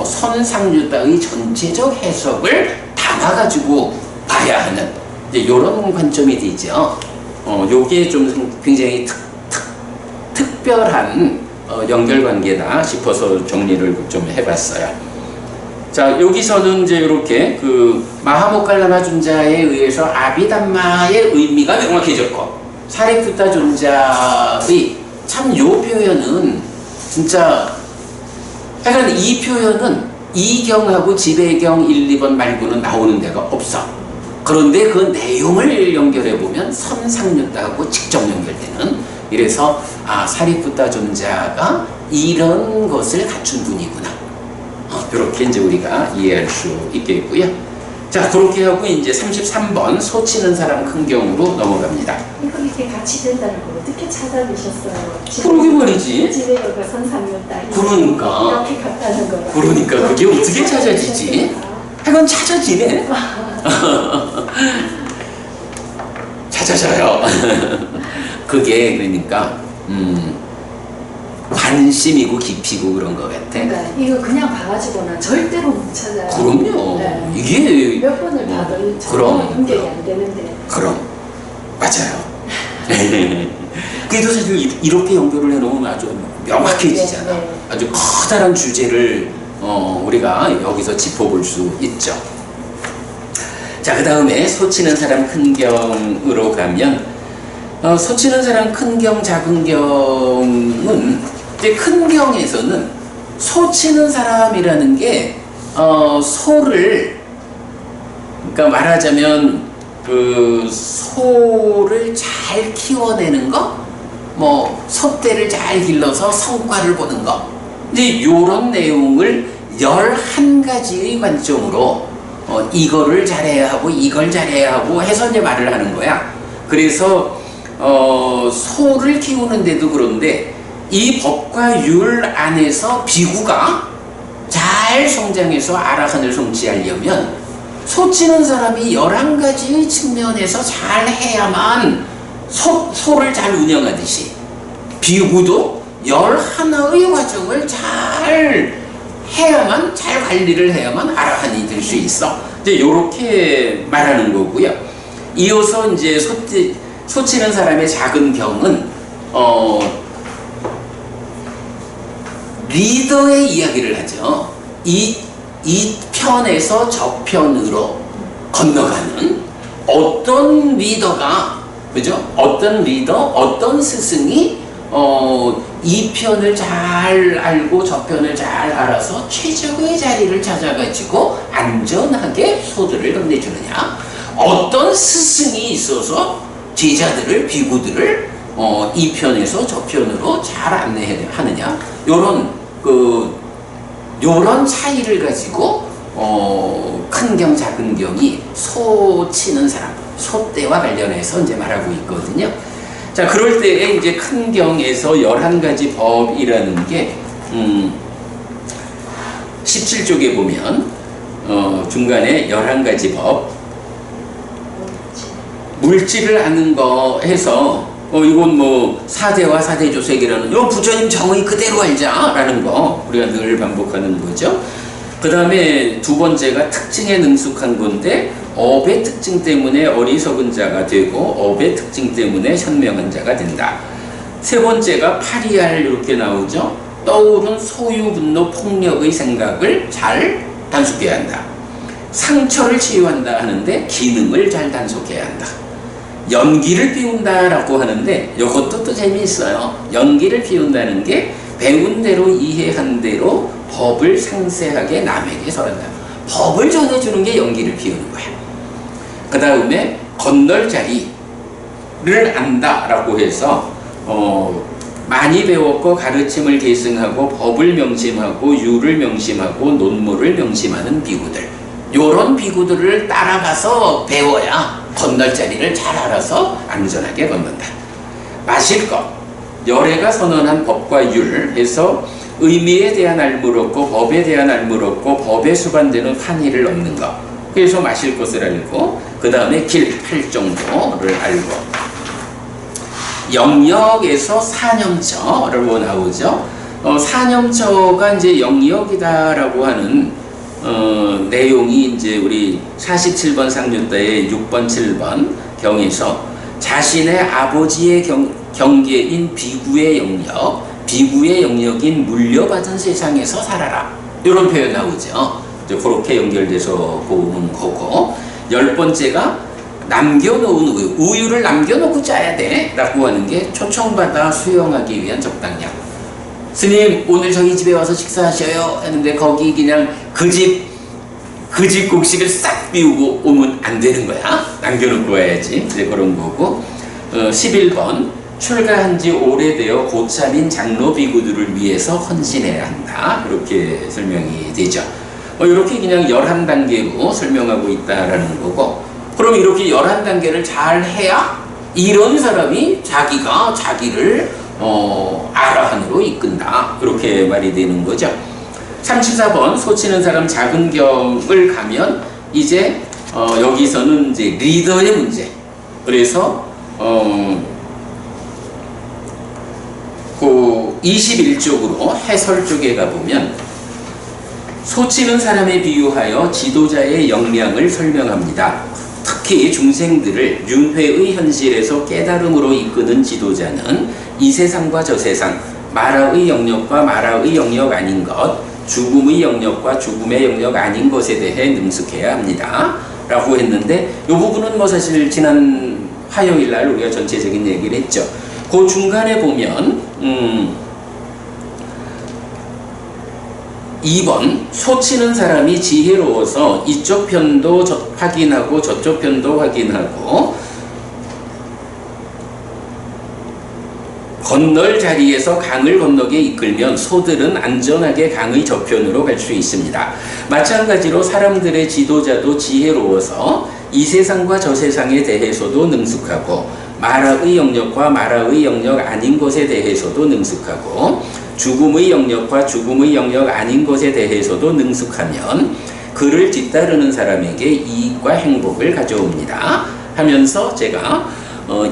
선상유다의 전체적 해석을 담아가지고 봐야 하는 이제 요런 관점이 되죠. 요게 좀 굉장히 특별한 연결관계다 싶어서 정리를 좀 해봤어요. 자, 여기서는 이제 이렇게 그 마하모칼라나 존자에 의해서 아비담마의 의미가 명확해졌고, 사리푸타 존자의 참 요 표현은 진짜 약간 이 표현은 이경하고 지배경 1, 2번 말고는 나오는 데가 없어. 그런데 그 내용을 연결해 보면 선상류다하고 직접 연결되는, 이래서 사리푸타 존자가 이런 것을 갖춘 분이구나. 이렇게 이제 우리가 이해할 수 있겠고요. 자, 그렇게 하고 이제 33번 소치는 사람 큰 경우로 넘어갑니다. 이거 이렇게 같이 된다는 걸 어떻게 찾아내셨어요? 그러게 말이지. 지배경과 선상유다. 그러니까. 이렇게 같다는 거. 그러니까 그게 어떻게 찾아지지? 하여간 찾아지네. 찾아져요. 그게 그러니까 관심이고 깊이고 그런 것 같아. 그러니까 이거 그냥 봐가지고는 절대로 못 찾아요. 그럼요. 네. 이게 몇 번을 봐도 그럼, 전혀 연결이 안 되는데. 그럼 맞아요. 그래도 사실 이렇게 연결을 해놓으면 아주 명확해지잖아. 네, 네. 아주 커다란 주제를 우리가 여기서 짚어볼 수 있죠. 자, 그 다음에 소치는 사람 큰 경으로 가면 소치는 사람 큰 경, 작은 경은 이제 큰 경에서는 소치는 사람이라는 게 소를, 그러니까 말하자면 그 소를 잘 키워내는 거, 뭐 소떼를 잘 길러서 성과를 보는 거, 이제 요런 내용을 11가지의 관점으로 이거를 잘해야 하고 이걸 잘해야 하고 해서 이제 말을 하는 거야. 그래서 소를 키우는데도 그런데 이 법과 율 안에서 비구가 잘 성장해서 아라한을 성취하려면 소치는 사람이 11가지의 측면에서 잘 해야만 소를 잘 운영하듯이 비구도 11의 과정을 잘 해야만, 잘 관리를 해야만 아라한이 될 수 있어. 이제 요렇게 말하는 거고요. 이어서 이제 소치는 사람의 작은 경은 리더의 이야기를 하죠. 이 편에서 저 편으로 건너가는 어떤 리더가, 그죠? 어떤 리더, 어떤 스승이 이 편을 잘 알고 저 편을 잘 알아서 최적의 자리를 찾아가지고 안전하게 소들을 건네주느냐, 어떤 스승이 있어서 제자들을, 비구들을 이 편에서 저 편으로 잘 안내하느냐, 요런 차이를 가지고 큰 경, 작은 경이 소 치는 사람, 소떼와 관련해서 이제 말하고 있거든요. 자, 그럴 때에 이제 큰 경에서 11가지 법이라는 게 17쪽에 보면 중간에 11가지 법, 물질을 아는 거 해서 이건 뭐 사대와 사대조색이라는 요 부처님 정의 그대로 알자라는 거 우리가 늘 반복하는 거죠. 그 다음에 두 번째가 특징에 능숙한 건데 업의 특징 때문에 어리석은 자가 되고 업의 특징 때문에 현명한 자가 된다. 세 번째가 파리알 이렇게 나오죠. 떠오른 소유, 분노, 폭력의 생각을 잘 단속해야 한다. 상처를 치유한다 하는데 기능을 잘 단속해야 한다. 연기를 피운다라고 하는데 이것도 또 재미있어요. 연기를 피운다는 게 배운 대로 이해한 대로 법을 상세하게 남에게 설한다. 법을 전해주는 게 연기를 피우는 거야. 그 다음에 건널 자리를 안다라고 해서 많이 배웠고 가르침을 계승하고 법을 명심하고 율을 명심하고 논모를 명심하는 비구들, 요런 비구들을 따라가서 배워야 건널 자리를 잘 알아서 안전하게 건넌다. 마실 것, 열애가 선언한 법과 율 해서 의미에 대한 알물 얻고 법에 대한 알물 얻고 법에 수반되는 환희를 얻는 것, 그래서 마실 것을 알고 그 다음에 길, 팔 정도를 알고 영역에서 사념처라고 나오죠. 사념처가 이제 영역이다라고 하는 내용이 이제 우리 47번 상류다의 6번, 7번 경에서 자신의 아버지의 경계인 비구의 영역, 비구의 영역인 물려받은 세상에서 살아라, 이런 표현 나오죠. 이제 그렇게 연결돼서 보는 거고, 10번째가 남겨놓은 우유를 남겨놓고 짜야 돼 라고 하는 게 초청받아 수용하기 위한 적당량. 스님 오늘 저희 집에 와서 식사하셔요 했는데 거기 그냥 그 집 곡식을 싹 비우고 오면 안 되는 거야. 남겨놓고 와야지. 이제 그런 거고. 11번 출가한 지 오래되어 고참인 장로 비구들을 위해서 헌신해야 한다, 이렇게 설명이 되죠. 이렇게 그냥 11단계로 설명하고 있다라는 거고, 그럼 이렇게 11단계를 잘 해야 이런 사람이 자기를 아라한으로 이끈다, 그렇게 말이 되는 거죠. 34번 소치는 사람 작은 경을 가면 이제 여기서는 이제 리더의 문제, 그래서 21쪽으로 해설 쪽에 가보면 소치는 사람에 비유하여 지도자의 역량을 설명합니다. 특히 중생들을 윤회의 현실에서 깨달음으로 이끄는 지도자는 이 세상과 저 세상, 마라의 영역과 마라의 영역 아닌 것, 죽음의 영역과 죽음의 영역 아닌 것에 대해 능숙해야 합니다. 라고 했는데 이 부분은 뭐 사실 지난 화요일 날 우리가 전체적인 얘기를 했죠. 그 중간에 보면 2번 소치는 사람이 지혜로워서 이쪽 편도 확인하고 저쪽 편도 확인하고 건널 자리에서 강을 건너게 이끌면 소들은 안전하게 강의 저편으로 갈 수 있습니다. 마찬가지로 사람들의 지도자도 지혜로워서 이 세상과 저 세상에 대해서도 능숙하고 마라의 영역과 마라의 영역 아닌 것에 대해서도 능숙하고 죽음의 영역과 죽음의 영역 아닌 것에 대해서도 능숙하면 그를 뒤따르는 사람에게 이익과 행복을 가져옵니다. 하면서 제가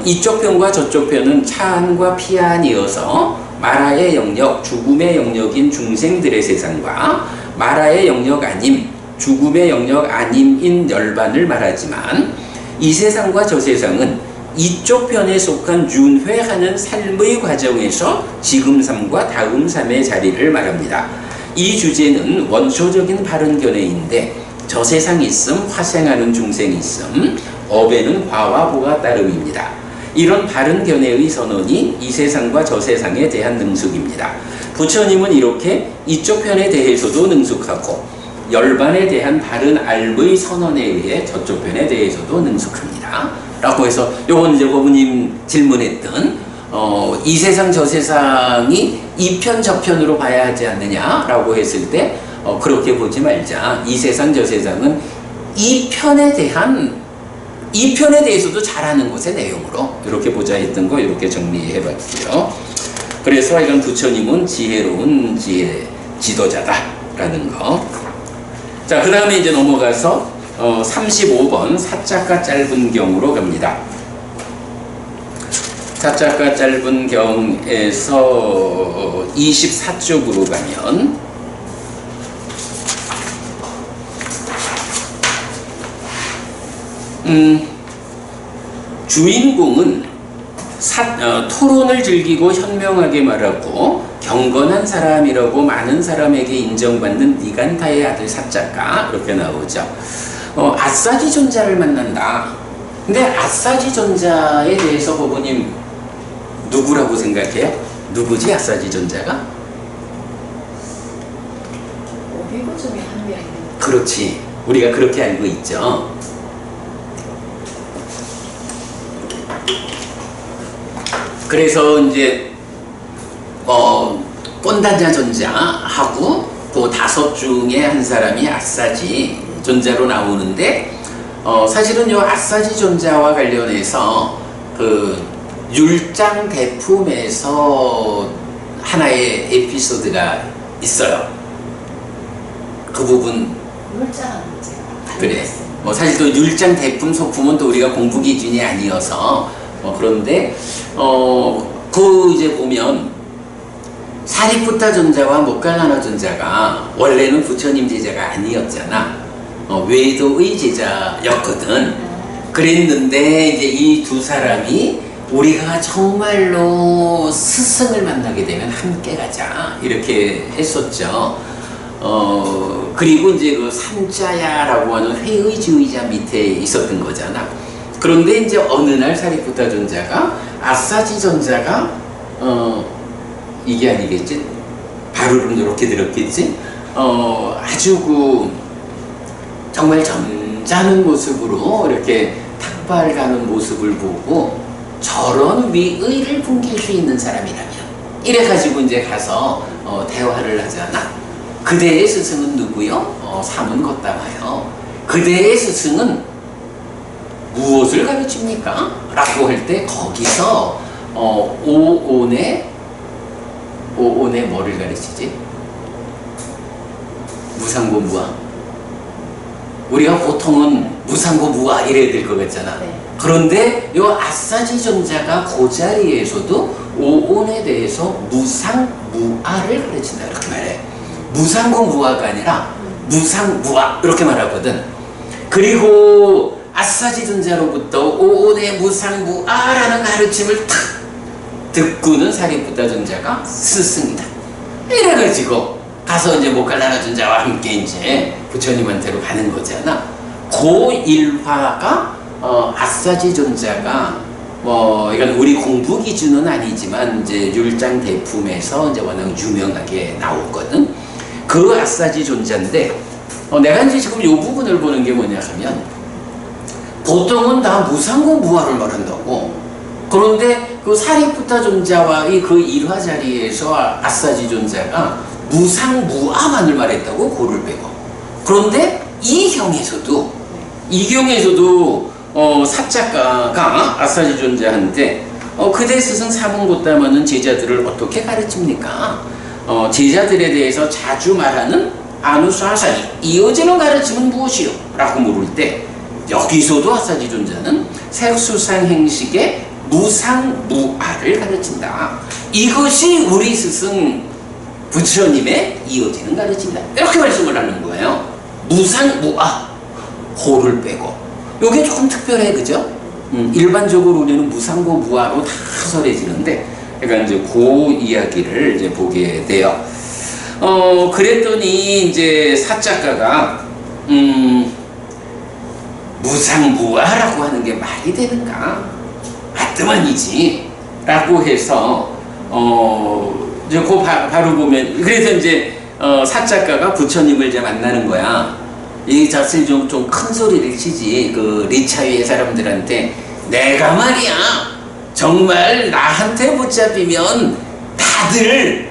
이쪽 편과 저쪽 편은 차안과 피안이어서 마라의 영역, 죽음의 영역인 중생들의 세상과 마라의 영역 아님, 죽음의 영역 아님인 열반을 말하지만 이 세상과 저 세상은 이쪽 편에 속한 윤회하는 삶의 과정에서 지금 삶과 다음 삶의 자리를 말합니다. 이 주제는 원초적인 바른 견해인데 저 세상 있음, 화생하는 중생 있음, 업에는 과와 보가 따름입니다. 이런 바른 견해의 선언이 이 세상과 저 세상에 대한 능숙입니다. 부처님은 이렇게 이쪽 편에 대해서도 능숙하고 열반에 대한 바른 알의 선언에 의해 저쪽 편에 대해서도 능숙합니다. 라고 해서 요건 이제 고부님 질문했던 이 세상 저 세상이 이 편 저 편으로 봐야 하지 않느냐라고 했을 때 그렇게 보지 말자. 이 세상 저 세상은 이 편에 대해서도 잘하는 것의 내용으로 이렇게 보자 했던 거 이렇게 정리해 봤고요. 그래서 이런 부처님은 지혜로운 지도자다라는 거. 자, 그 다음에 이제 넘어가서 35번 사자가 짧은 경으로 갑니다. 사자가 짧은 경에서 24쪽으로 가면 주인공은 토론을 즐기고 현명하게 말하고 경건한 사람이라고 많은 사람에게 인정받는 니간타의 아들 사자가 이렇게 나오죠. 아싸지 존자를 만난다. 근데 아싸지 존자에 대해서 고부님 누구라고 생각해요? 누구지 아싸지 존자가? 오비고 중에 한 명이. 그렇지. 우리가 그렇게 알고 있죠. 그래서 이제 꼰단자 존자하고 그 5 중에 한 사람이 아싸지 존자로 나오는데 사실은 요 아싸지 존자와 관련해서 그 율장 대품에서 하나의 에피소드가 있어요. 그 부분 율장은 제가 그래. 사실 또 율장 대품 소품은 또 우리가 공부 기준이 아니어서 그런데 그 이제 보면 사리푸타 존자와 모갈라나 존자가 원래는 부처님 제자가 아니었잖아. 외도의 제자였거든. 그랬는데 이제 이 두 사람이 우리가 정말로 스승을 만나게 되면 함께 가자 이렇게 했었죠. 그리고 이제 그 삼자야라고 하는 회의주의자 밑에 있었던 거잖아. 그런데 이제 어느 날 사리푸타 존자가 아싸지 존자가 이게 아니겠지? 바로는 이렇게 들었겠지? 아주 그 정말 점잖은 모습으로 이렇게 탁발 가는 모습을 보고 저런 위의를 풍길 수 있는 사람이라면 이래가지고 이제 가서 대화를 하잖아. 그대의 스승은 누구요? 사문걷다마요. 그대의 스승은 무엇을 가르칩니까? 라고 할 때 거기서 오온에 뭐를 가르치지? 무상고무화. 우리가 보통은 무상고무화 이래야 될 것 같잖아. 네. 그런데 요 아사지존자가 그 자리에서도 오온에 대해서 무상무아를 가르친다 이렇게 말해. 무상과 무아가 아니라 무상무아 이렇게 말하거든. 그리고 아사지존자로부터 오온의 무상무아라는 가르침을 탁 듣고는 사리푸타 존자가 스승이다. 이래가지고 가서 이제 모칼라나 존자와 함께 이제 부처님한테로 가는 거잖아. 그 일화가 아사지 존자가 이건 우리 공부 기준은 아니지만 이제 율장 대품에서 이제 워낙 유명하게 나오거든. 그 아사지 존자인데 내가 이제 지금 이 부분을 보는 게 뭐냐 하면 보통은 다 무상고 무아를 말한다고. 그런데 그 사리푸타 존자와의 그 일화 자리에서 아사지 존자가 무상무아만을 말했다고 고를 빼고. 그런데 이 경에서도 사작가가 아사지 존자한테 그대 스승 사문고따마는 제자들을 어떻게 가르칩니까? 제자들에 대해서 자주 말하는 아누사사이 이어지는 가르침은 무엇이요? 라고 물을 때 여기서도 아사지 존자는 색수상행식의 무상무아를 가르친다. 이것이 우리 스승 부처님의 이어지는 가르침이다. 이렇게 말씀을 하는 거예요. 무상무아 호를 빼고. 이게 조금 특별해, 그죠? 일반적으로 우리는 무상고 무아로 다 설해지는데, 그러니까 이제 그 이야기를 이제 보게 돼요. 그랬더니 이제 사작가가 무상무아라고 하는 게 말이 되는가? 맞더만이지. 라고 해서 이제 그 바로 보면 그래서 이제 사작가가 부처님을 이제 만나는 거야. 이 자세히 좀 큰 소리를 치지. 그 리차위의 사람들한테 내가 말이야 정말 나한테 붙잡히면 다들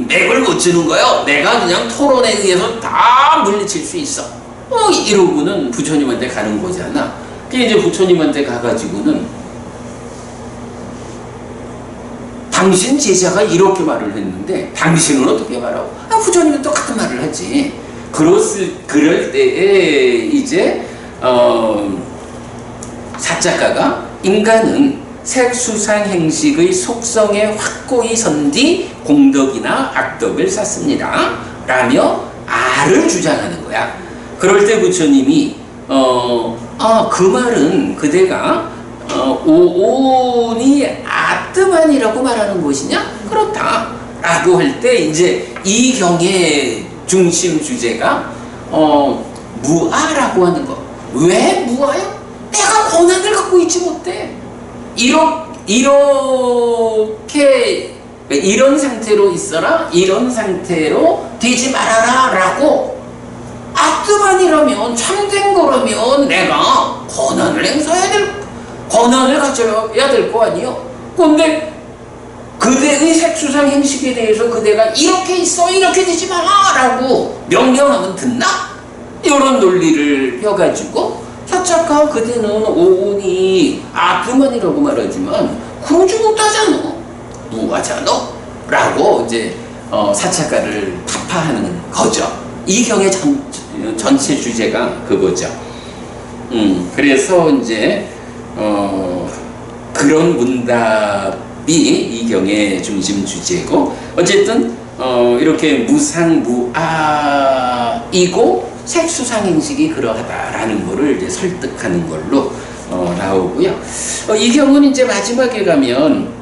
맥을 못 주는 거요. 내가 그냥 토론에 의해서 다 물리칠 수 있어. 이러고는 부처님한테 가는 거잖아. 그게 이제 부처님한테 가가지고는 당신 제자가 이렇게 말을 했는데 당신은 어떻게 말하고? 부처님은 똑같은 말을 하지. 그럴 때에 이제 사작가가 인간은 색수상행식의 속성에 확고히 선뒤 공덕이나 악덕을 쌓습니다. 라며 아를 주장하는 거야. 그럴 때 부처님이 그 말은 그대가 오온이 아뜨만이라고 말하는 것이냐? 그렇다. 라고 할 때 이제 이 경의 중심 주제가 무아라고 하는 거. 왜 무아요? 내가 권한을 갖고 있지 못해. 이렇게 이런 상태로 있어라. 이런 상태로 되지 말아라. 라고 아뜨만이라면 참된 거라면 내가 권한을 권한을 가져야 될 거 아니요? 근데 그대의 색수상 행식에 대해서 그대가 이렇게 있어 이렇게 되지 마라 라고 명령하면 듣나? 이런 논리를 펴가지고 사작가 그대는 오온이 아그만이라고 말하지만 그러지 못하잖아. 무하잖아 라고 이제 사작가를 타파하는 거죠. 이 경의 전체 주제가 그거죠. 그래서 이제 그런 문답이 이 경의 중심 주제고, 어쨌든 이렇게 무상무아이고 색수상행식이 그러하다라는 거를 이제 설득하는 걸로 나오고요. 이 경우는 이제 마지막에 가면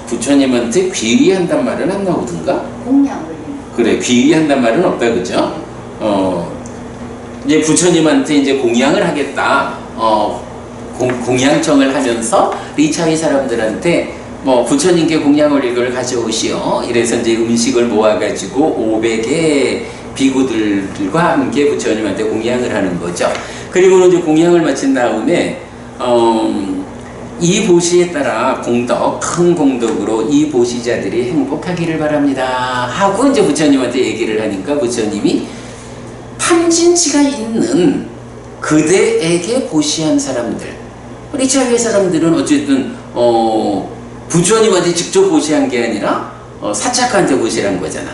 부처님한테 귀의한단 말은 안 나오던가? 공양을. 그래, 귀의한단 말은 없다, 그죠? 이제 부처님한테 이제 공양을 하겠다. 공양청을 하면서 리차위 사람들한테 부처님께 공양을 이걸 가져오시오. 이래서 이제 음식을 모아가지고 500의 비구들과 함께 부처님한테 공양을 하는 거죠. 그리고는 이제 공양을 마친 다음에 이 보시에 따라 큰 공덕으로 이 보시자들이 행복하기를 바랍니다 하고 이제 부처님한테 얘기를 하니까 부처님이 탐진치가 있는 그대에게 보시한 사람들. 우리 차후의 사람들은 어쨌든 부처님한테 직접 보시한 게 아니라 사작가한테 보시란 거잖아.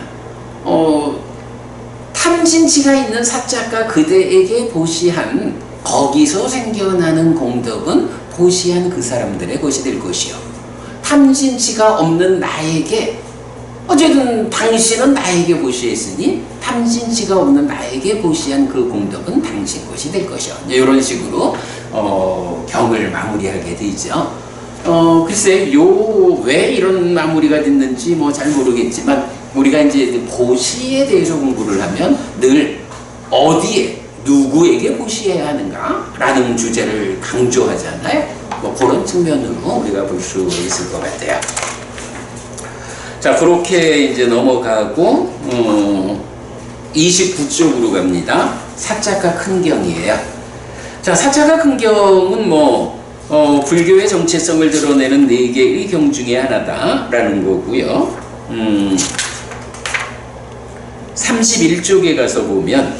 탐진치가 있는 사작가 그대에게 보시한 거기서 생겨나는 공덕은 보시한 그 사람들의 것이 될 것이요. 탐진치가 없는 나에게 어쨌든 당신은 나에게 보시했으니 탐진치가 없는 나에게 보시한 그 공덕은 당신 것이 될 것이요. 이런 식으로 경을 마무리하게 되죠. 글쎄 왜 이런 마무리가 됐는지 뭐 잘 모르겠지만 우리가 이제 보시에 대해서 공부를 하면 늘 어디에 누구에게 보시해야 하는가라는 주제를 강조하잖아요. 뭐 그런 측면으로 우리가 볼 수 있을 것 같아요. 자, 그렇게 이제 넘어가고 29쪽으로 갑니다. 사자가 큰 경이에요. 자, 사자가 큰 경은 불교의 정체성을 드러내는 4개의 경 중에 하나다라는 거고요. 31쪽에 가서 보면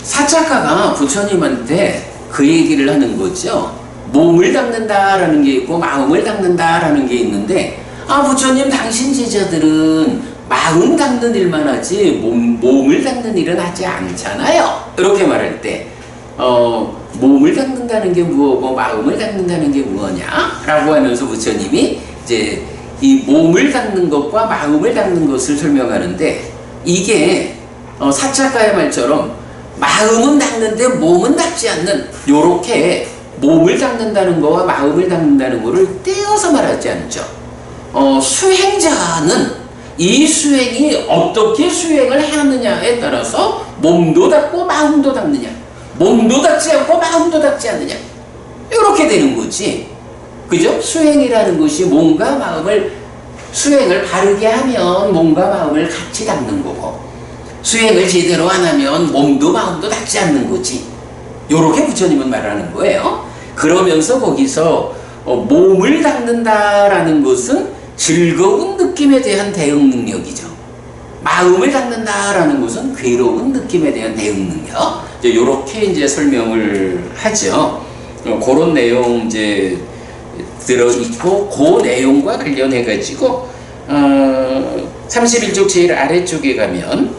사자가가 부처님한테 그 얘기를 하는 거죠. 몸을 닦는다라는 게 있고 마음을 닦는다라는 게 있는데 부처님 당신 제자들은 마음 닦는 일만 하지 몸을 닦는 일은 하지 않잖아요. 이렇게 말할 때 몸을 닦는다는 게 무엇고 마음을 닦는다는 게 무엇냐? 라고 하면서 부처님이 이제 이 몸을 닦는 것과 마음을 닦는 것을 설명하는데 이게 사자가의 말처럼 마음은 닦는데 몸은 닦지 않는 요렇게 몸을 닦는다는 거와 마음을 닦는다는 거를 떼어서 말하지 않죠. 수행자는 이 수행이 어떻게 수행을 하느냐에 따라서 몸도 닦고 마음도 닦느냐, 몸도 닦지 않고 마음도 닦지 않느냐, 이렇게 되는 거지. 그죠? 수행이라는 것이 몸과 마음을 수행을 바르게 하면 몸과 마음을 같이 닦는 거고 수행을 제대로 안 하면 몸도 마음도 닦지 않는 거지. 요렇게 부처님은 말하는 거예요. 그러면서 거기서 몸을 닦는다라는 것은 즐거운 느낌에 대한 대응 능력이죠. 마음을 닦는다라는 것은 괴로운 느낌에 대한 대응 능력. 요렇게 이제 설명을 하죠. 그런 내용 이제 들어있고 그 내용과 관련해 가지고 31쪽 제일 아래쪽에 가면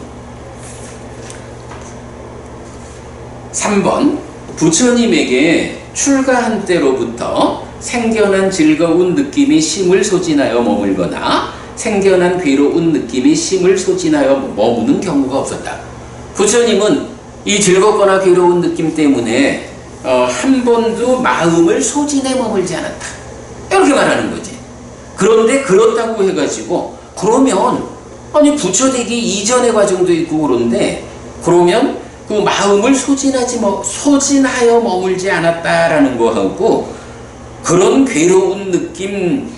3번 부처님에게 출가한 때로부터 생겨난 즐거운 느낌이 심을 소진하여 머물거나 생겨난 괴로운 느낌이 심을 소진하여 머무는 경우가 없었다. 부처님은 이 즐겁거나 괴로운 느낌 때문에 한 번도 마음을 소진해 머물지 않았다. 이렇게 말하는 거지. 그런데 그렇다고 해가지고 그러면 부처되기 이전의 과정도 있고 그런데 그러면 그 마음을 소진하여 머물지 않았다라는 거하고 그런 괴로운 느낌,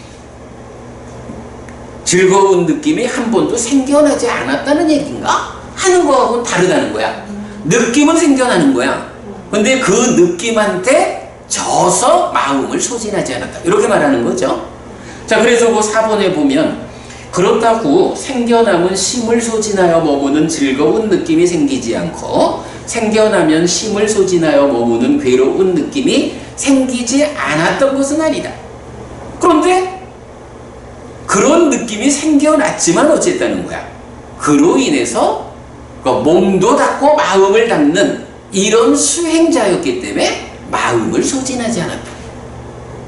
즐거운 느낌이 한 번도 생겨나지 않았다는 얘기인가? 하는 거하고는 다르다는 거야. 느낌은 생겨나는 거야. 근데 그 느낌한테 져서 마음을 소진하지 않았다. 이렇게 말하는 거죠. 자, 그래서 그 4번에 보면 그렇다고 생겨남은 심을 소진하여 머무는 즐거운 느낌이 생기지 않고 생겨나면 심을 소진하여 머무는 괴로운 느낌이 생기지 않았던 것은 아니다. 그런데 그런 느낌이 생겨났지만 어쨌다는 거야. 그로 인해서 몸도 닦고 마음을 닦는 이런 수행자였기 때문에 마음을 소진하지 않았다.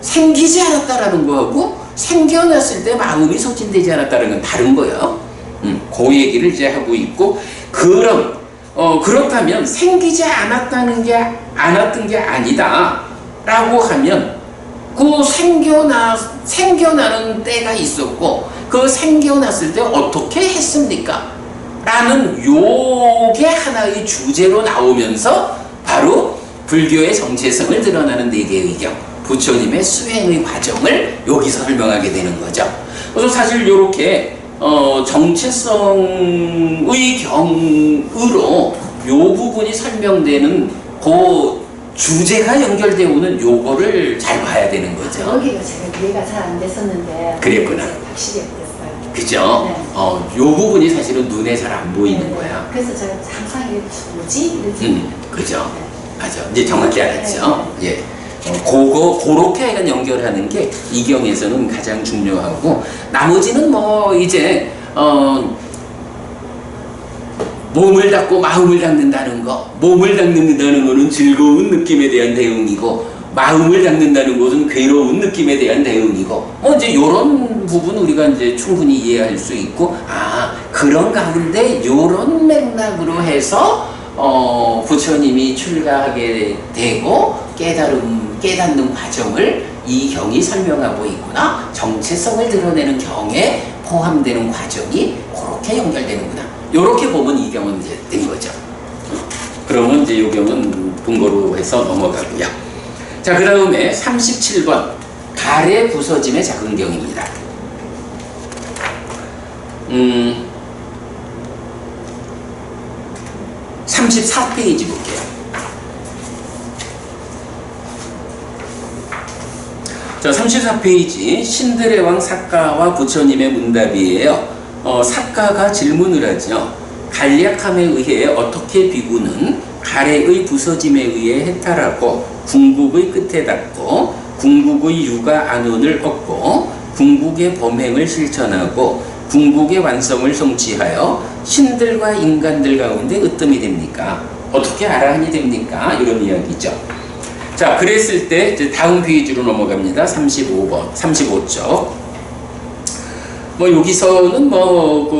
생기지 않았다라는 거하고 생겨났을 때 마음이 소진되지 않았다는 건 다른 거예요. 그 얘기를 이제 하고 있고 그렇다면 생기지 않았던 게 아니다 라고 하면 그 생겨나는 때가 있었고 그 생겨났을 때 어떻게 했습니까? 라는 요게 하나의 주제로 나오면서 바로 불교의 정체성을 드러나는 4개의 경, 부처님의 수행의 과정을 여기서 설명하게 되는 거죠. 그래서 사실 요렇게 정체성의 경으로 요 부분이 설명되는 그 주제가 연결되어 오는 요거를 잘 봐야 되는 거죠. 여기가 제가 이해가 잘 안 됐었는데 그랬구나. 확실히 됐어요. 그죠? 네. 요 부분이 사실은 눈에 잘 안 보이는 네. 거야. 그래서 제가 항상 이게 뭐지? 이렇게 그죠? 네. 맞아. 이제 정확히 알았죠? 예. 그렇게 약간 연결하는 게 이경에서는 가장 중요하고, 나머지는 뭐, 이제, 몸을 닫고 마음을 닫는다는 거, 몸을 닫는다는 거는 즐거운 느낌에 대한 대응이고, 마음을 닫는다는 것은 괴로운 느낌에 대한 대응이고, 이제 요런 부분 우리가 이제 충분히 이해할 수 있고, 그런 가운데 요런 맥락으로 해서, 부처님이 출가하게 되고, 깨닫는 과정을 이 경이 설명하고 있구나. 정체성을 드러내는 경에 포함되는 과정이 그렇게 연결되는구나. 요렇게 보면 이 경은 이제 된 거죠. 그러면 이제 이 경은 분거로 해서 넘어가고요. 자, 그 다음에 37번 가래 부서짐의 작은경입니다. 34페이지 볼게요. 자, 34페이지 신들의 왕 삭가와 부처님의 문답이에요. 삭가가 질문을 하죠. 간략함에 의해 어떻게 비구는 가래의 부서짐에 의해 해탈하고 궁극의 끝에 닿고 궁극의 유가 안온을 얻고 궁극의 범행을 실천하고 궁극의 완성을 성취하여 신들과 인간들 가운데 으뜸이 됩니까? 어떻게 아라한이 됩니까? 이런 이야기죠. 자, 그랬을 때 이제 다음 페이지로 넘어갑니다. 35번, 35쪽. 여기서는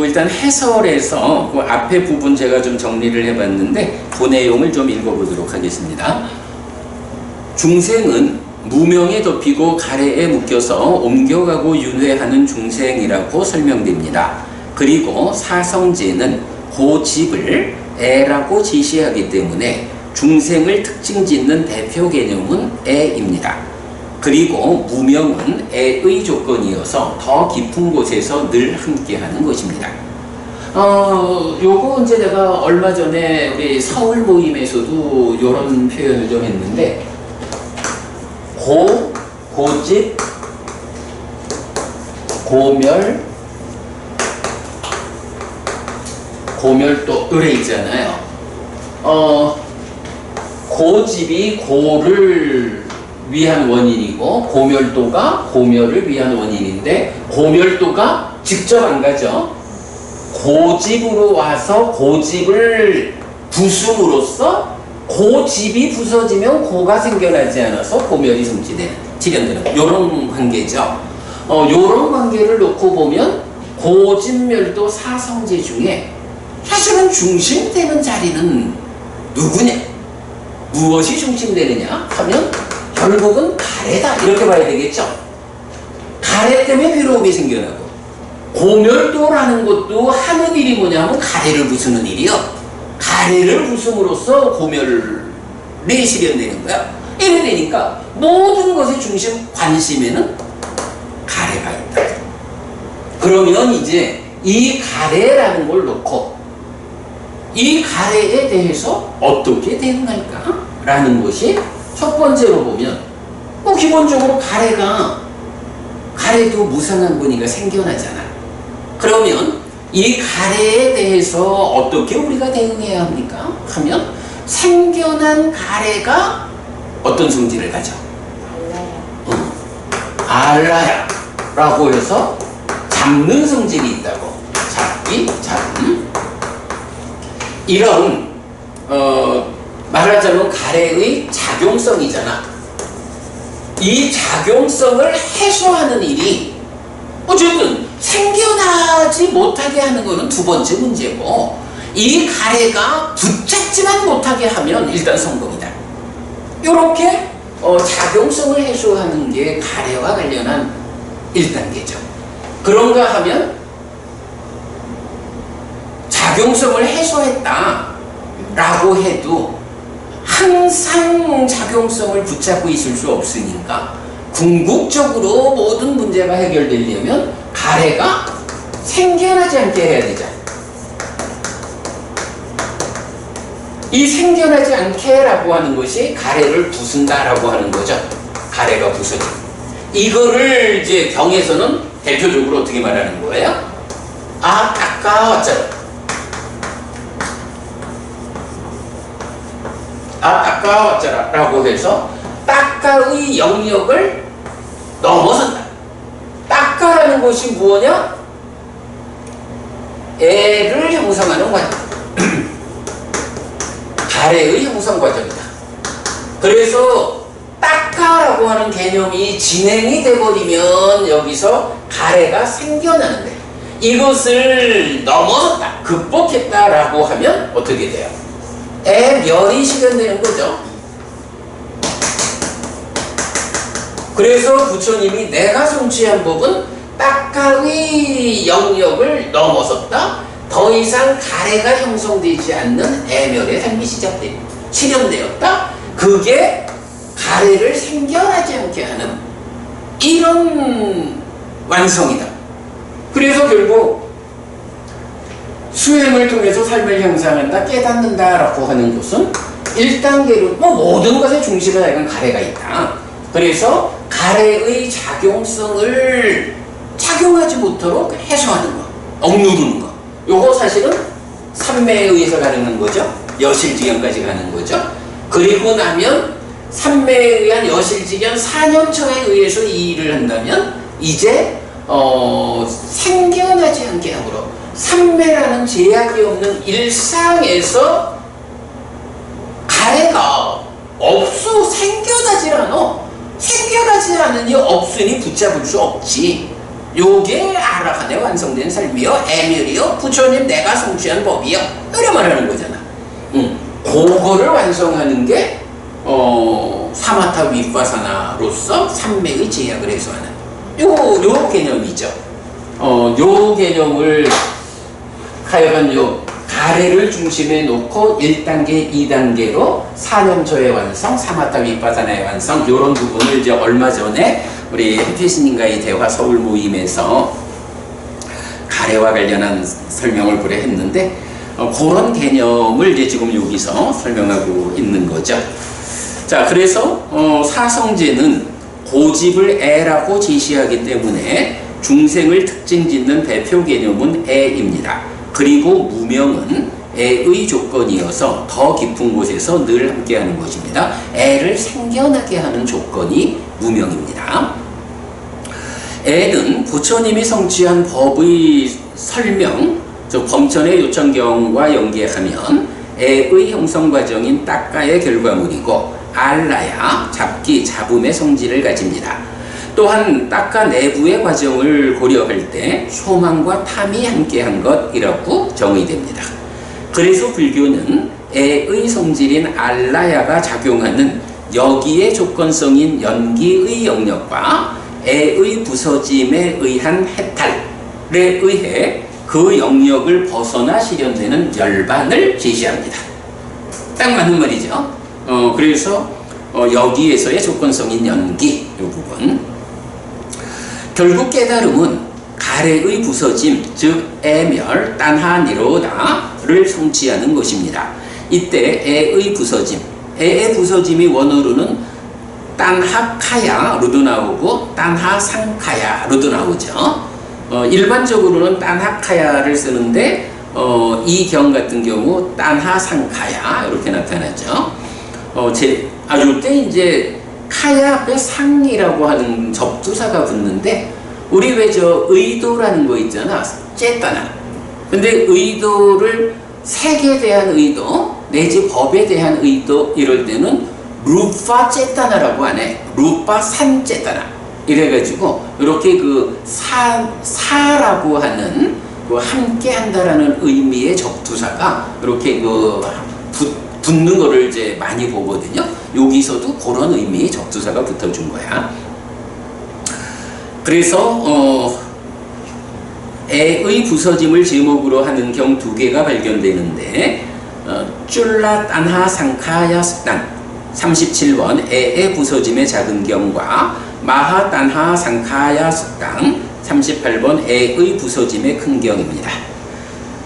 일단 해설에서 그 앞에 부분 제가 좀 정리를 해봤는데 그 내용을 좀 읽어보도록 하겠습니다. 중생은 무명에 덮이고 가래에 묶여서 옮겨가고 윤회하는 중생이라고 설명됩니다. 그리고 사성제는 그 집을 애라고 지시하기 때문에 중생을 특징 짓는 대표 개념은 애입니다. 그리고 무명은 애의 조건이어서 더 깊은 곳에서 늘 함께하는 것입니다. 요거 이제 내가 얼마 전에 우리 서울 모임에서도 요런 표현을 좀 했는데, 고집, 고멸도, 요래 있잖아요. 고집이 고를 위한 원인이고, 고멸도가 고멸을 위한 원인인데, 고멸도가 직접 안 가죠. 고집으로 와서 고집을 부숨으로써 고집이 부서지면 고가 생겨나지 않아서 고멸이 실현되는 이런 관계죠. 이런 관계를 놓고 보면 고집멸도 사성제 중에 사실은 중심되는 자리는 누구냐? 무엇이 중심되느냐 하면 결국은 가래다, 이렇게 봐야 되겠죠. 가래 때문에 괴로움이 생겨나고, 고멸도라는 것도 하는 일이 뭐냐면 가래를 부수는 일이요. 가래를 부숨으로써 고멸이 실현되는 거야. 이래 되니까 모든 것의 중심 관심에는 가래가 있다. 그러면 이제 이 가래라는 걸 놓고 이 가래에 대해서 어떻게 대응할까? 라는 것이 첫 번째로 보면, 기본적으로 가래도 무상한 권위가 생겨나잖아. 그러면 이 가래에 대해서 어떻게 우리가 대응해야 합니까? 하면 생겨난 가래가 어떤 성질을 가져? 알라야 라고 해서 잡는 성질이 있다고. 잡기, 잡음. 이런 말하자면 가래의 작용성이잖아. 이 작용성을 해소하는 일이 어쨌든 생겨나지 못하게 하는 것은 두 번째 문제고, 이 가래가 붙잡지만 못하게 하면 일단 성공이다. 이렇게 작용성을 해소하는 게 가래와 관련한 1단계죠. 그런가 하면 작용성을 해소했다 라고 해도 항상 작용성을 붙잡고 있을 수 없으니까 궁극적으로 모든 문제가 해결되려면 가래가 생겨나지 않게 해야 되잖아. 이 생겨나지 않게 라고 하는 것이 가래를 부순다 라고 하는 거죠. 가래가 부서져. 이거를 이제 경에서는 대표적으로 어떻게 말하는 거예요? 아 따까 어쩌라. 아 따까 어쩌라 라고 해서 따까의 영역을 넘어선다. 따까라는 것이 무엇이냐? 애를 형성하는 과정. 가래의 형성 과정이다. 그래서 따까라고 하는 개념이 진행이 돼버리면 여기서 가래가 생겨나는데, 이것을 넘어섰다, 극복했다라고 하면 어떻게 돼요? 애멸이 실현되는 거죠. 그래서 부처님이 내가 성취한 법은 따까의 영역을 넘어섰다. 더 이상 가래가 형성되지 않는 애멸의 삶이 실현되었다. 그게 가래를 생겨나지 않게 하는 이런 완성이다. 그래서 결국 수행을 통해서 삶을 형성한다, 깨닫는다라고 하는 것은 1단계로 모든 것의 중심에 약간 가래가 있다. 그래서 가래의 작용성을 작용하지 못하도록 해소하는 거, 억누르는 거. 요거 사실은 삼매에 의해서 가는 거죠. 여실지견까지 가는 거죠. 그리고 나면 삼매에 의한 여실지견 4년처에 의해서 이 일을 한다면 이제 생겨나지 않게 함으로 삼매라는 제약이 없는 일상에서 가래가 생겨나질 않아. 생겨나지 않으니 없으니 붙잡을 수 없지. 요게 아라한에 완성된 삶이요, 애멸이요, 부처님 내가 성취한 법이요, 이렇게 말하는 거잖아. 그거를 완성하는 게 사마타 위파사나로서 삼매의 제약을 해소하는 요 개념이죠. 요 개념을 하여간 요 가래를 중심에 놓고 1단계, 2단계로 4년초의 완성, 사마타 위파사나의 완성, 요런 부분을 이제 얼마 전에 우리 혜태스님과의 대화 서울 모임에서 가래와 관련한 설명을 했는데, 그런 개념을 이제 지금 여기서 설명하고 있는 거죠. 자, 그래서 사성제는 고집을 애라고 제시하기 때문에 중생을 특징 짓는 대표 개념은 애입니다. 그리고 무명은 애의 조건이어서 더 깊은 곳에서 늘 함께하는 것입니다. 애를 생겨나게 하는 조건이 무명입니다. 애는 부처님이 성취한 법의 설명, 즉 범천의 요천경과 연계하면 애의 형성 과정인 따까의 결과물이고 알라야, 잡기, 잡음의 성질을 가집니다. 또한 따까 내부의 과정을 고려할 때 소망과 탐이 함께한 것이라고 정의됩니다. 그래서 불교는 애의 성질인 알라야가 작용하는 여기의 조건성인 연기의 영역과 애의 부서짐에 의한 해탈에 의해 그 영역을 벗어나 실현되는 열반을 제시합니다. 딱 맞는 말이죠. 그래서 여기에서의 조건성인 연기 이 부분, 결국 깨달음은 가래의 부서짐, 즉 애멸, 딴하 니로다를 성취하는 것입니다. 이때 애의 부서짐, 애의 부서짐이 원어로는 딴하카야로도 나오고 딴하상카야로도 나오죠. 일반적으로는 딴하카야를 쓰는데 이 경 같은 경우 딴하상카야 이렇게 나타나죠. 요때 이제 카야 앞에 상이라고 하는 접두사가 붙는데, 우리 왜 의도라는 거 있잖아, 쨌다나. 근데 의도를 색에 대한 의도 내지 법에 대한 의도 이럴 때는 루파 쨌다나라고 하네. 루파 산 쨌다나. 이래가지고 이렇게 그 사라고 하는 그 함께 한다라는 의미의 접두사가 이렇게 붙는 거를 이제 많이 보거든요. 여기서도 그런 의미의 접두사가 붙어준 거야. 그래서 애의 부서짐을 제목으로 하는 경 2개가 발견되는데, 쫄라 딴하 상카야 스탄 37번 애의 부서짐의 작은 경과 마하 딴하 상카야 스탄 38번 애의 부서짐의 큰 경입니다.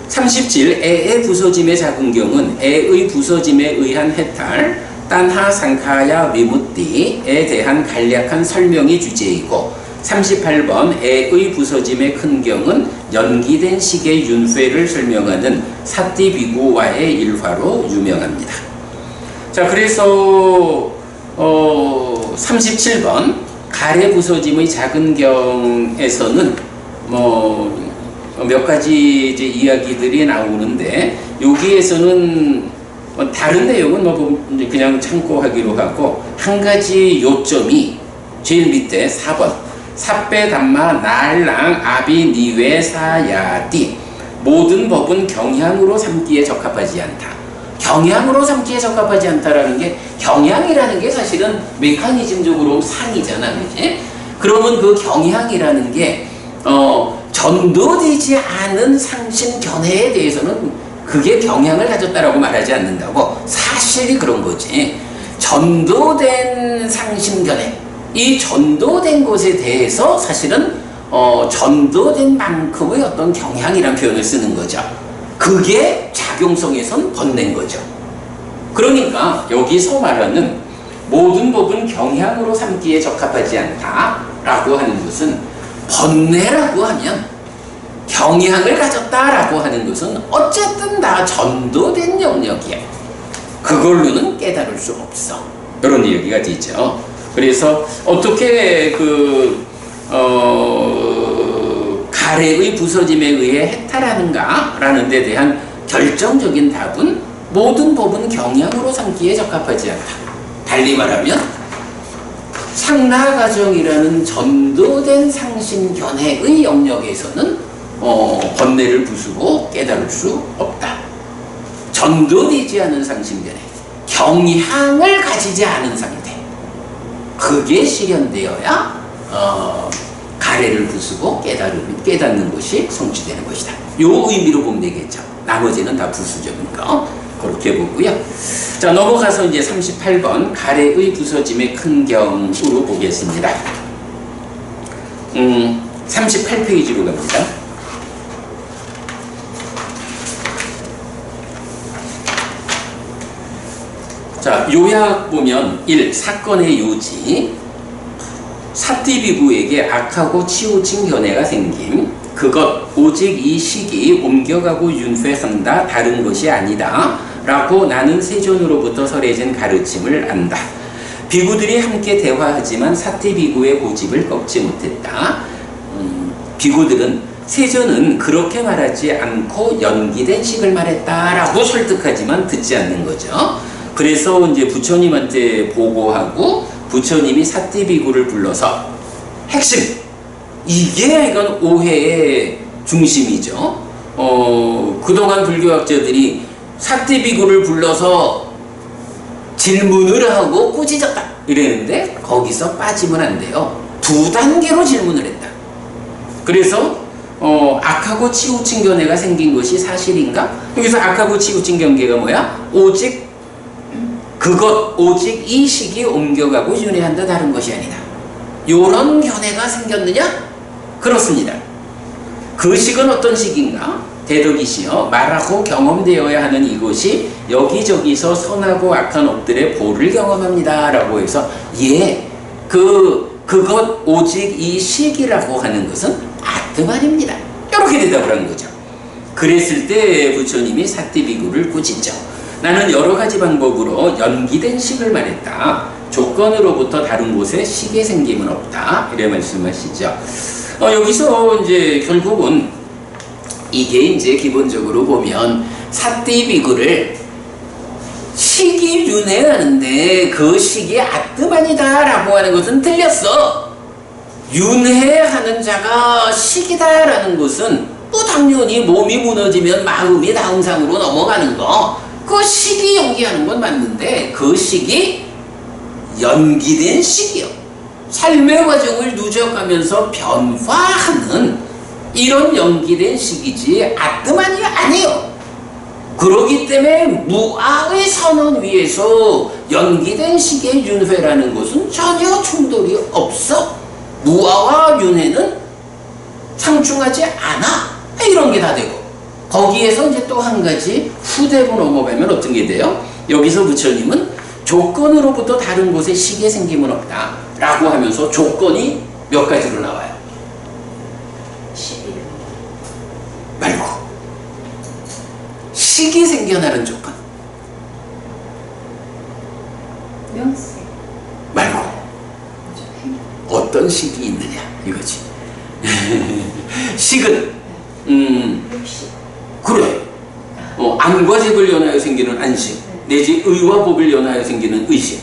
37 애의 부서짐의 작은 경은 애의 부서짐에 의한 해탈 딴하 상카야 위무띠에 대한 간략한 설명이 주제이고, 38번 애의 부서짐의 큰 경은 연기된 식의 윤회를 설명하는 사띠비구와의 일화로 유명합니다. 자, 그래서 37번 가래 부서짐의 작은 경에서는 몇 가지 이제 이야기들이 나오는데, 여기에서는 다른 내용은 그냥 참고하기로 하고, 한 가지 요점이 제일 밑에 4번 삿배 담마 날랑 아비 니웨 사야띠 모든 법은 경향으로 삼기에 적합하지 않다. 경향으로 삼기에 적합하지 않다라는 게, 경향이라는 게 사실은 메커니즘적으로 상이잖아, 그지? 그러면 그 경향이라는 게 전도되지 않은 상신 견해에 대해서는 그게 경향을 가졌다라고 말하지 않는다고. 사실이 그런 거지. 전도된 상신 견해, 이 전도된 것에 대해서 사실은 전도된 만큼의 어떤 경향이란 표현을 쓰는 거죠. 그게 작용성에선 번낸 거죠. 그러니까 여기서 말하는 모든 법은 경향으로 삼기에 적합하지 않다라고 하는 것은, 번뇌라고 하면 경향을 가졌다라고 하는 것은 어쨌든 다 전도된 영역이야. 그걸로는 깨달을 수 없어. 이런 얘기가 되죠. 그래서 어떻게 가래의 부서짐에 의해 해탈하는가라는 데 대한 결정적인 답은 모든 법은 경향으로 삼기에 적합하지 않다. 달리 말하면 상나가정이라는 전도된 상신견해의 영역에서는 번뇌를 부수고 깨달을 수 없다. 전도되지 않은 상신견해, 경향을 가지지 않은 상태, 그게 실현되어야 가래를 부수고 깨닫는 것이 성취되는 것이다. 요 의미로 보면 되겠죠. 나머지는 다 부수적인 거 그렇게 보고요. 자, 넘어가서 이제 38번 가래의 부서짐의 큰 경으로 보겠습니다. 38페이지로 갑니다. 자, 요약 보면 1. 사건의 요지. 사띠비구에게 악하고 치우친 견해가 생김. 그것 오직 이 시기 옮겨가고 윤회한다, 다른 것이 아니다 라고 나는 세존으로부터 설해진 가르침을 안다. 비구들이 함께 대화하지만 사띠비구의 고집을 꺾지 못했다. 비구들은 세존은 그렇게 말하지 않고 연기된 식을 말했다라고 설득하지만 듣지 않는 거죠. 그래서 이제 부처님한테 보고하고, 부처님이 사띠비구를 불러서 핵심, 이게 이건 오해의 중심이죠. 그동안 불교학자들이 사띠비구를 불러서 질문을 하고 꾸짖었다 이랬는데, 거기서 빠지면 안 돼요. 2단계로 질문을 했다. 그래서 악하고 치우친 견해가 생긴 것이 사실인가? 여기서 악하고 치우친 견해가 뭐야? 오직 그것, 오직 이 식이 옮겨가고 윤회한다, 다른 것이 아니다. 요런 견해가 생겼느냐? 그렇습니다. 그 식은 어떤 식인가? 대덕이시여 말하고 경험되어야 하는 이것이 여기저기서 선하고 악한 업들의 보를 경험합니다 라고 해서, 그것 오직 이 식이라고 하는 것은 아트만입니다, 이렇게 대답을 한 거죠. 그랬을 때 부처님이 사띠비구를 꾸짖죠. 나는 여러 가지 방법으로 연기된 식을 말했다. 조건으로부터 다른 곳에 식의 생김은 없다. 이래 말씀하시죠. 여기서 이제 결국은 이게 이제 기본적으로 보면 사띠비구를 식이 윤회하는데 그 식이 아뜨만이다라고 하는 것은 틀렸어. 윤회하는 자가 식이다라는 것은 또 당연히 몸이 무너지면 마음이 다음상으로 넘어가는 거, 그 식이 연기하는 건 맞는데 그 식이 연기된 식이요. 삶의 과정을 누적하면서 변화하는 이런 연기된 식이지 아뜨만이 아니에요. 그렇기 때문에 무아의 선언 위에서 연기된 식의 윤회라는 것은 전혀 충돌이 없어. 무아와 윤회는 상충하지 않아. 이런 게 다 되고, 거기에서 이제 또 한 가지 후대로 넘어가면 어떤 게 돼요? 여기서 부처님은 조건으로부터 다른 곳에 식의 생김은 없다 라고 하면서 조건이 몇 가지로 나와요? 11. 말고 식이 생겨나는 조건 명세. 말고 어떤 식이 있느냐 이거지. 식은 육식. 그래 안과 색을 연하여 생기는 안식 내지 의와 법을 연하여 생기는 의식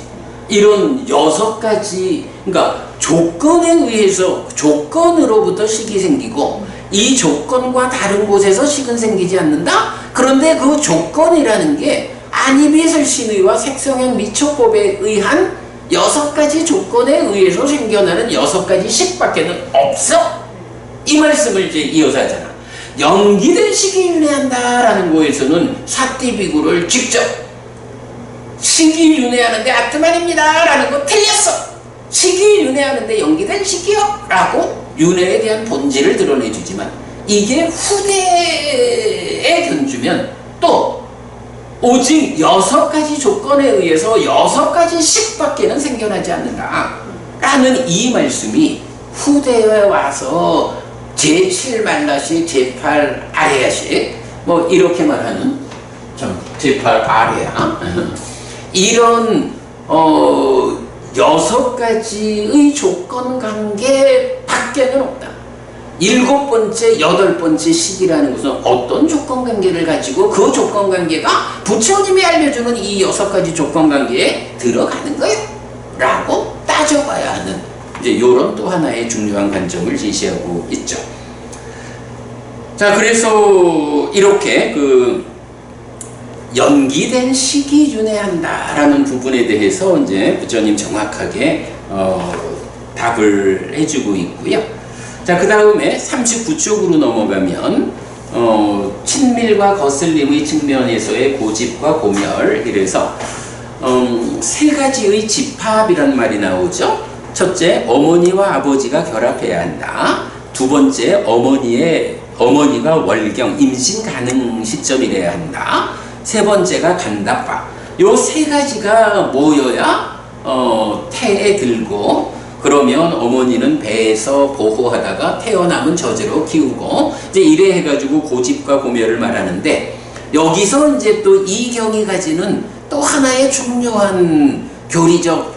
이런 6가지 그러니까 조건에 의해서 조건으로부터 식이 생기고 이 조건과 다른 곳에서 식은 생기지 않는다. 그런데 그 조건이라는 게 안이비설신의와 색성형 미촉법에 의한 6가지 조건에 의해서 생겨나는 6가지 식밖에는 없어. 이 말씀을 이제 이어서 하잖아. 연기된 식이 윤회한다라는 거에서는 사띠비구를 직접 식이 윤회하는데 아트만입니다 라는 거 틀렸어. 식이 윤회하는데 연기된 식이요 라고 윤회에 대한 본질을 드러내주지만 이게 후대에 견주면 또 오직 6가지 조건에 의해서 6가지 식밖에는 생겨나지 않는다 라는 이 말씀이 후대에 와서 제7말라식 제8아레아식 뭐 이렇게 말하는 제8아레아 이런 6가지의 조건 관계 밖에는 없다. 7번째, 8번째 식이라는 것은 어떤 조건 관계를 가지고 그 조건 관계가 부처님이 알려주는 이 6가지 조건 관계에 들어가는 거예요 라고 따져봐야 하는 이제 이런 또 하나의 중요한 관점을 제시하고 있죠. 자, 그래서 이렇게 그 연기된 식이 윤회한다라는 부분에 대해서 이제 부처님 정확하게 답을 해주고 있고요. 자, 그 다음에 39쪽으로 넘어가면 친밀과 거슬림의 측면에서의 고집과 고멸 이래서 3가지의 집합이라는 말이 나오죠. 첫째, 어머니와 아버지가 결합해야 한다. 두 번째, 어머니가 월경, 임신 가능 시점이래야 한다. 세 번째가 간다파. 요 3가지가 모여야 태에 들고 그러면 어머니는 배에서 보호하다가 태어남은 저제로 키우고 이제 이래 해가지고 고집과 고멸을 말하는데 여기서 이제 또 이 경이 가지는 또 하나의 중요한 교리적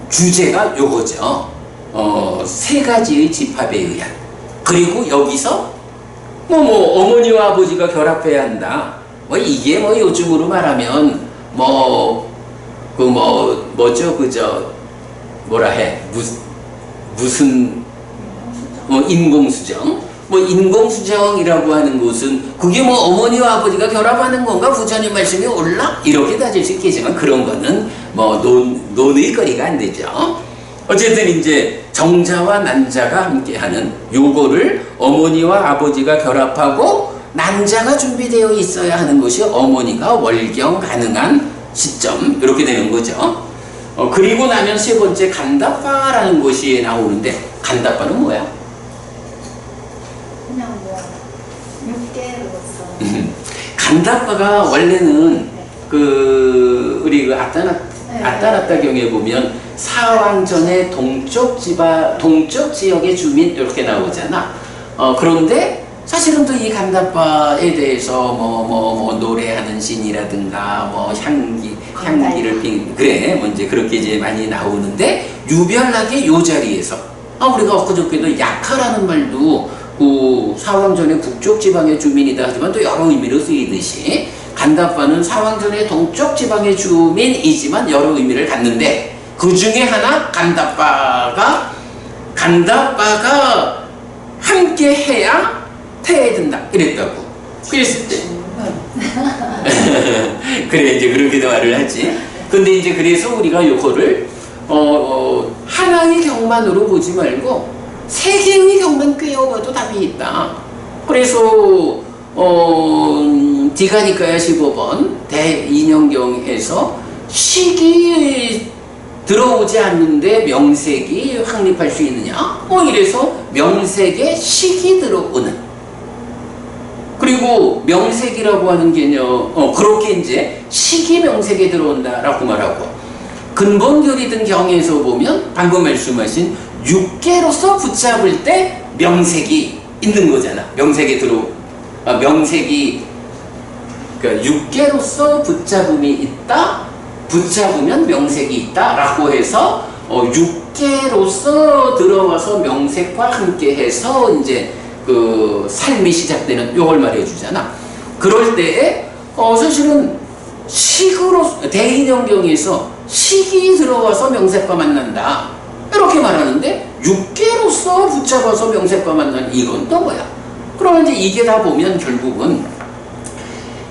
주제가 요거죠. 3가지의 집합에 의한. 그리고 여기서 어머니와 아버지가 결합해야 한다. 이게 요즘으로 말하면 무슨 인공수정 인공수정이라고 하는 것은 그게 어머니와 아버지가 결합하는 건가 부처님 말씀이 옳나 이렇게 따질 수 있겠지만 그런 거는 논의 거리가 안 되죠. 어쨌든 이제 정자와 난자가 함께하는 요거를 어머니와 아버지가 결합하고 난자가 준비되어 있어야 하는 것이 어머니가 월경 가능한 시점 이렇게 되는 거죠. 그리고 나면 3번째 간다파라는 것이 나오는데 간다파는 뭐야? 그냥 6개로서 간다파가 원래는 우리 그 아따나타 경에 보면 사왕전의 동쪽 지역의 주민 이렇게 나오잖아. 그런데 사실은 또 이 간다파에 대해서 노래하는 신이라든가 향기를 그래 이제 그렇게 이제 많이 나오는데 유별나게 요 자리에서 우리가 엊그저께도 약하라는 말도 그 사왕전의 북쪽 지방의 주민이다 하지만 또 여러 의미로 쓰이듯이 간다파는 사왕전의 동쪽 지방의 주민이지만 여러 의미를 갖는데 그 중에 하나 간다파가 함께 해야 태에 든다 이랬다고. 그랬을 때 그래 이제 그렇게도 말을 하지. 근데 이제 그래서 우리가 요거를 하나의 경만으로 보지 말고 3개의 경만 꿰어봐도 답이 있다. 그래서 디가니까야 15번 대인형경에서 식이 들어오지 않는데 명색이 확립할 수 있느냐? 이래서 명색에 식이 들어오는. 그리고 명색이라고 하는 개념, 그렇게 이제 식이 명색에 들어온다라고 말하고, 근본결이든 경에서 보면 방금 말씀하신 육계로서 붙잡을 때 명색이 있는 거잖아. 명색이 그러니까 육계로서 붙잡음이 있다. 붙잡으면 명색이 있다라고 해서 육계로서 들어와서 명색과 함께해서 이제 그 삶이 시작되는 요걸 말해주잖아. 그럴 때에 사실은 식으로 대인연경에서 식이 들어와서 명색과 만난다 이렇게 말하는데 육계로서 붙잡아서 명색과 만나는 이건 또 뭐야? 그러면 이제 이게 다 보면 결국은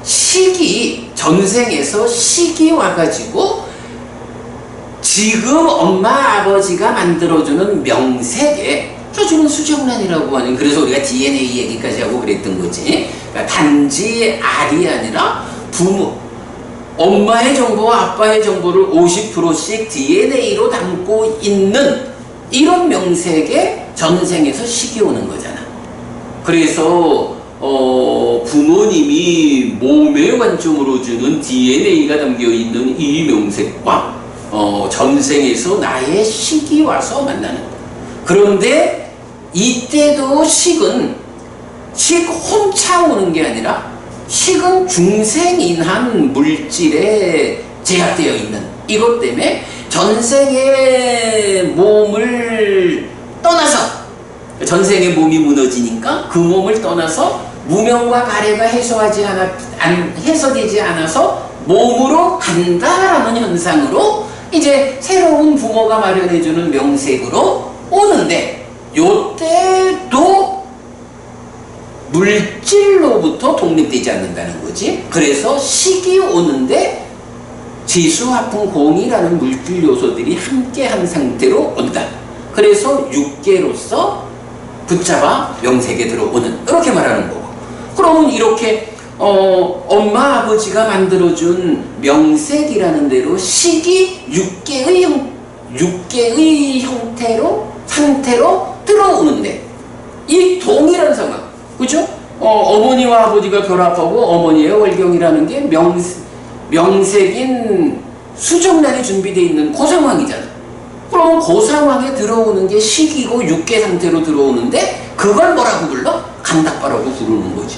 식이 전생에서 식이 와가지고 지금 엄마 아버지가 만들어주는 명색에 사실은 수정란이라고 하는, 그래서 우리가 DNA 얘기까지 하고 그랬던 거지. 그러니까 단지 알이 아니라 부모, 엄마의 정보와 아빠의 정보를 50%씩 DNA로 담고 있는 이런 명색에 전생에서 식이 오는 거잖아. 그래서 부모님이 몸의 관점으로 주는 DNA가 담겨있는 이 명색과 전생에서 나의 식이 와서 만나는. 그런데 이때도 식은 혼자 오는 게 아니라 식은 중생인한 물질에 제약되어 있는 이것 때문에 전생의 몸을 떠나서, 전생의 몸이 무너지니까 그 몸을 떠나서 무명과 가래가 해소되지 않아서 몸으로 간다라는 현상으로 이제 새로운 부모가 마련해주는 명색으로 오는데, 요때도 물질로부터 독립되지 않는다는 거지. 그래서 식이 오는데 지수, 화풍, 공이라는 물질 요소들이 함께한 상태로 온다. 그래서 육계로서 붙잡아 명색에 들어오는, 이렇게 말하는 거고. 그러면 이렇게 엄마 아버지가 만들어준 명색이라는 대로 식이 육계의 상태로 들어오는데, 이 동일한 상황, 그죠? 어머니와 아버지가 결합하고 어머니의 월경이라는 게 명색인 수정란이 준비되어 있는 그 상황이잖아. 그럼 그 상황에 들어오는 게 식이고 육계 상태로 들어오는데 그걸 뭐라고 불러? 간닥바라고 부르는 거지.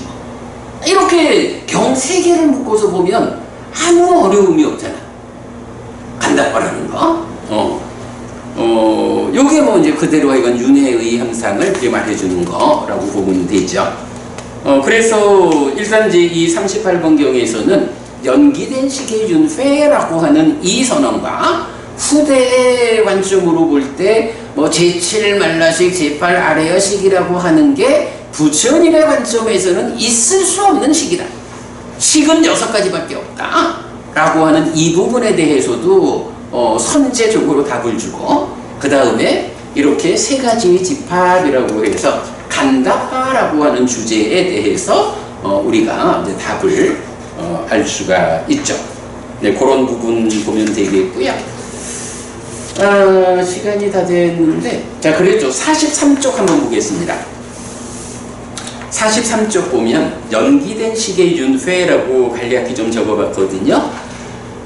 이렇게 경 세 개를 묶어서 보면 아무 어려움이 없잖아. 간닥바라는 거. 요게 뭐 이제 그대로 하여간 윤회의 형상을 이렇게 말해주는 거라고 보면 되죠. 그래서 일단 이제 이 38번 경에서는 연기된 식의 윤회라고 하는 이 선언과 후대의 관점으로 볼 때 뭐 제7 말라식, 제8 아래여식이라고 하는 게 부처님의 관점에서는 있을 수 없는 식이다. 식은 6가지밖에 없다. 라고 하는 이 부분에 대해서도 선제적으로 답을 주고, 그 다음에 이렇게 3가지의 집합이라고 해서 간다파라고 하는 주제에 대해서 우리가 이제 답을 알 수가 있죠. 네, 그런 부분 보면 되겠고요. 시간이 다 됐는데, 자, 그랬죠. 43쪽 한번 보겠습니다. 43쪽 보면 연기된 식의 윤회라고 간략히 좀 적어봤거든요.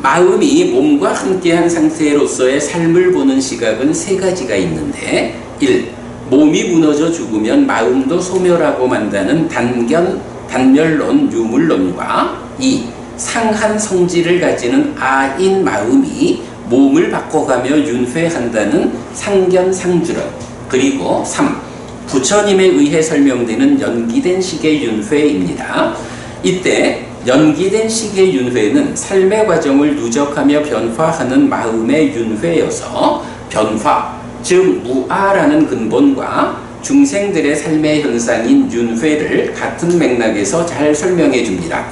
마음이 몸과 함께한 상태로서의 삶을 보는 시각은 3가지가 있는데, 1. 몸이 무너져 죽으면 마음도 소멸하고 만다는 단멸론, 유물론과 2. 상한 성질을 가지는 아인 마음이 몸을 바꿔가며 윤회한다는 상견상주론, 그리고 3. 부처님에 의해 설명되는 연기된 식의 윤회입니다. 이때 연기된 식의 윤회는 삶의 과정을 누적하며 변화하는 마음의 윤회여서 변화, 즉 무아라는 근본과 중생들의 삶의 현상인 윤회를 같은 맥락에서 잘 설명해 줍니다.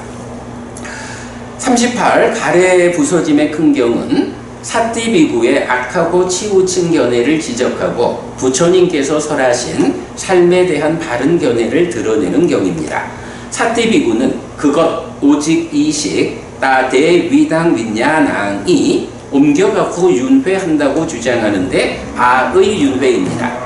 38. 가래 부서짐의 큰 경은 사띠비구의 악하고 치우친 견해를 지적하고 부처님께서 설하신 삶에 대한 바른 견해를 드러내는 경입니다. 사띠비구는 그것 오직 이식 따대 위당 윈야낭이 옮겨갖고 윤회한다고 주장하는데 아의 윤회입니다.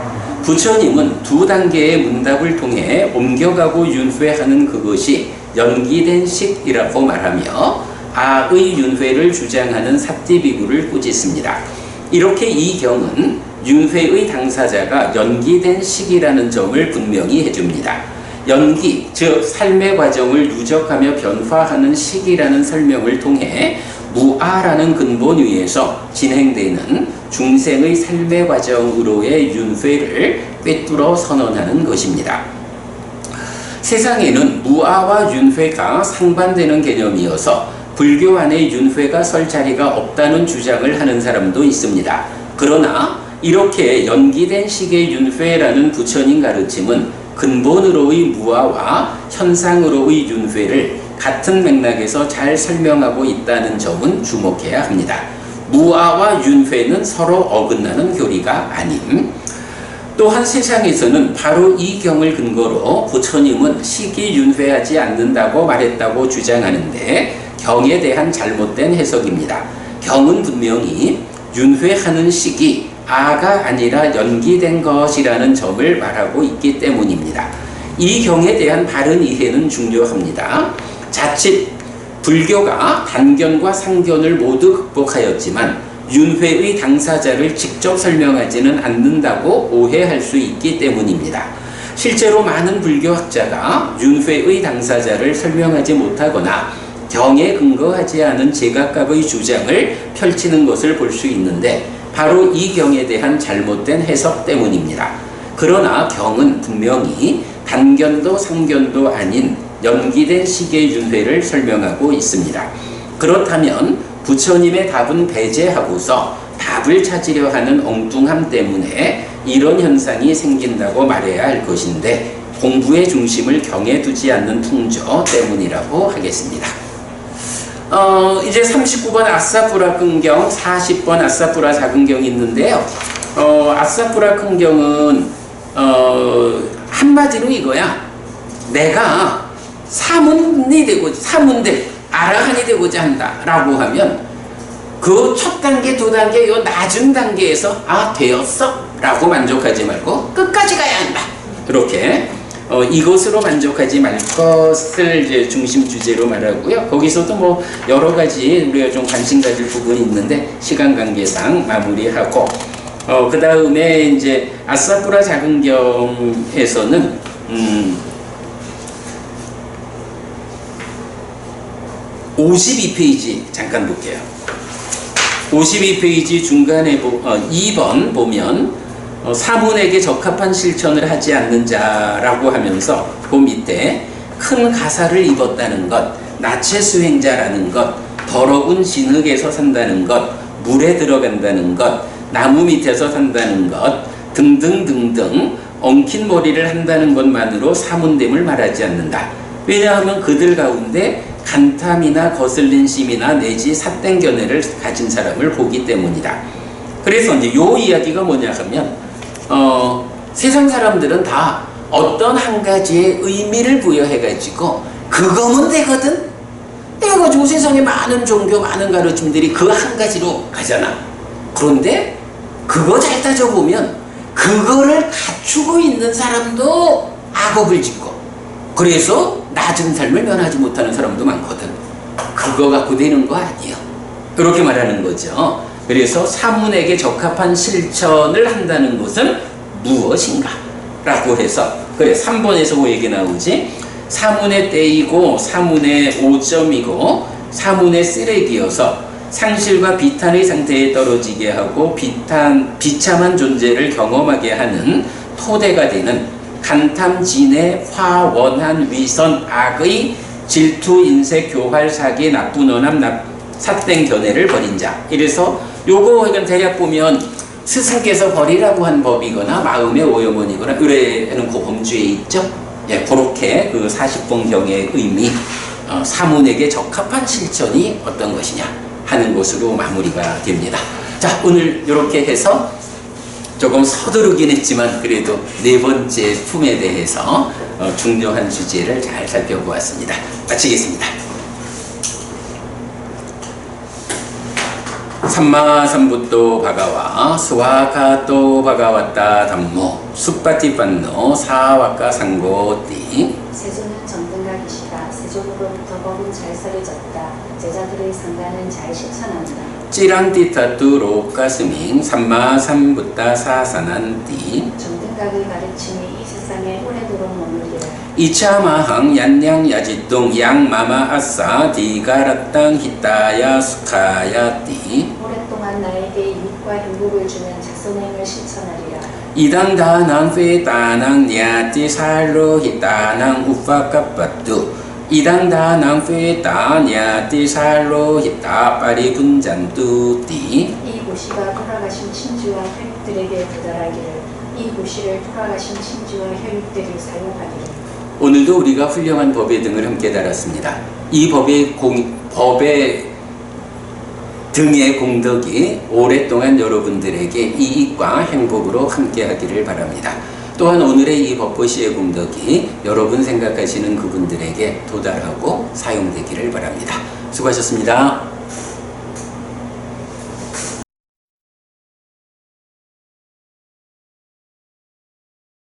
부처님은 2단계의 문답을 통해 옮겨가고 윤회하는 그것이 연기된 식이라고 말하며 아의 윤회를 주장하는 사띠비구를 꾸짖습니다. 이렇게 이 경은 윤회의 당사자가 연기된 시기라는 점을 분명히 해줍니다. 연기, 즉 삶의 과정을 누적하며 변화하는 시기라는 설명을 통해 무아라는 근본 위에서 진행되는 중생의 삶의 과정으로의 윤회를 꿰뚫어 선언하는 것입니다. 세상에는 무아와 윤회가 상반되는 개념이어서 불교 안에 윤회가 설 자리가 없다는 주장을 하는 사람도 있습니다. 그러나 이렇게 연기된 식의 윤회라는 부처님 가르침은 근본으로의 무아와 현상으로의 윤회를 같은 맥락에서 잘 설명하고 있다는 점은 주목해야 합니다. 무아와 윤회는 서로 어긋나는 교리가 아님. 또한 세상에서는 바로 이 경을 근거로 부처님은 식이 윤회하지 않는다고 말했다고 주장하는데 경에 대한 잘못된 해석입니다. 경은 분명히 윤회하는 식이 아가 아니라 연기된 것이라는 점을 말하고 있기 때문입니다. 이 경에 대한 바른 이해는 중요합니다. 자칫 불교가 단견과 상견을 모두 극복하였지만 윤회의 당사자를 직접 설명하지는 않는다고 오해할 수 있기 때문입니다. 실제로 많은 불교학자가 윤회의 당사자를 설명하지 못하거나 경에 근거하지 않은 제각각의 주장을 펼치는 것을 볼 수 있는데 바로 이 경에 대한 잘못된 해석 때문입니다. 그러나 경은 분명히 단견도 상견도 아닌 연기된 식의 윤회를 설명하고 있습니다. 그렇다면 부처님의 답은 배제하고서 답을 찾으려 하는 엉뚱함 때문에 이런 현상이 생긴다고 말해야 할 것인데 공부의 중심을 경에 두지 않는 풍조 때문이라고 하겠습니다. 이제 39번 아사푸라 큰경, 40번 아사푸라 작은경이 있는데요. 아사푸라 큰경은 한마디로 이거야. 내가 사문이 아라한이 되고자 한다라고 하면 그 첫 단계, 두 단계, 요 낮은 단계에서 되었어 라고 만족하지 말고 끝까지 가야 한다. 이렇게 이것으로 만족하지 말 것을 이제 중심 주제로 말하고요. 거기서도 뭐 여러 가지 우리가 좀 관심 가질 부분이 있는데 시간 관계상 마무리하고 그 다음에 이제 아사푸라 작은경에서는 52페이지 잠깐 볼게요. 52페이지 중간에 2번 보면 사문에게 적합한 실천을 하지 않는 자라고 하면서 그 밑에 큰 가사를 입었다는 것, 나체 수행자라는 것, 더러운 진흙에서 산다는 것, 물에 들어간다는 것, 나무 밑에서 산다는 것 등등등등 엉킨 머리를 한다는 것만으로 사문됨을 말하지 않는다. 왜냐하면 그들 가운데 간탐이나 거슬린 심이나 내지 삿된 견해를 가진 사람을 보기 때문이다. 그래서 이제 요 이야기가 뭐냐 하면 세상 사람들은 다 어떤 한 가지의 의미를 부여해가지고 그거면 되거든? 해가지고 세상에 많은 종교, 많은 가르침들이 그 한 가지로 가잖아. 그런데 그거 잘 따져보면 그거를 갖추고 있는 사람도 악업을 짓고 그래서 낮은 삶을 면하지 못하는 사람도 많거든. 그거 갖고 되는 거 아니에요. 그렇게 말하는 거죠. 그래서 사문에게 적합한 실천을 한다는 것은 무엇인가? 라고 해서 그래 3번에서 그 얘기 나오지. 사문의 때이고 사문의 오점이고 사문의 쓰레기여서 상실과 비탄의 상태에 떨어지게 하고 비참한 존재를 경험하게 하는 토대가 되는 간탐진의 화원한 위선 악의 질투 인색 교활 사기 나쁜 원함 삿된 견해를 버린 자. 이래서 요거 대략 보면 스승께서 버리라고 한 법이거나 마음의 오염원이거나 의뢰하는 그 범주에 있죠. 예, 그렇게 그 40번경의 의미, 사문에게 적합한 실천이 어떤 것이냐 하는 것으로 마무리가 됩니다. 자, 오늘 이렇게 해서 조금 서두르긴 했지만 그래도 네 번째 품에 대해서 중요한 주제를 잘 살펴보았습니다. 마치겠습니다. 삼마삼부토 바가와 스와카토 바가와타 담모 수파티판노 사와카 상고띠. 세조는 정등가 계시다. 세조로부터 법은 잘 서려졌다. 제자들의 상가는 잘 실천한다. 찌랑띠타뚜로 가스밍 삼마삼부따 사사난띠 정등각의 가르침이 이 세상에 오래도록 머물리라. 이차마항 얀냥야지똥 양마마 아싸 디가라땅 히타야 스카야띠 오랫동안 나에게 이익과 행복을 주는 자선행을 실천하리라. 이당다낭 페다낭 냐띠 살로 히타낭 우파카빠뚜 이당다낭 페다 냐띠 살로 히타 파리 분잔뚜띠 이 고시가 돌아가신 친지와 혈육들에게 도달하기를. 이 고시를 돌아가신 친지와 혈육들이 사용하기를. 오늘도 우리가 훌륭한 법의 등을 함께 달았습니다. 이 법의 등의 공덕이 오랫동안 여러분들에게 이익과 행복으로 함께하기를 바랍니다. 또한 오늘의 이 법보시의 공덕이 여러분 생각하시는 그분들에게 도달하고 사용되기를 바랍니다. 수고하셨습니다.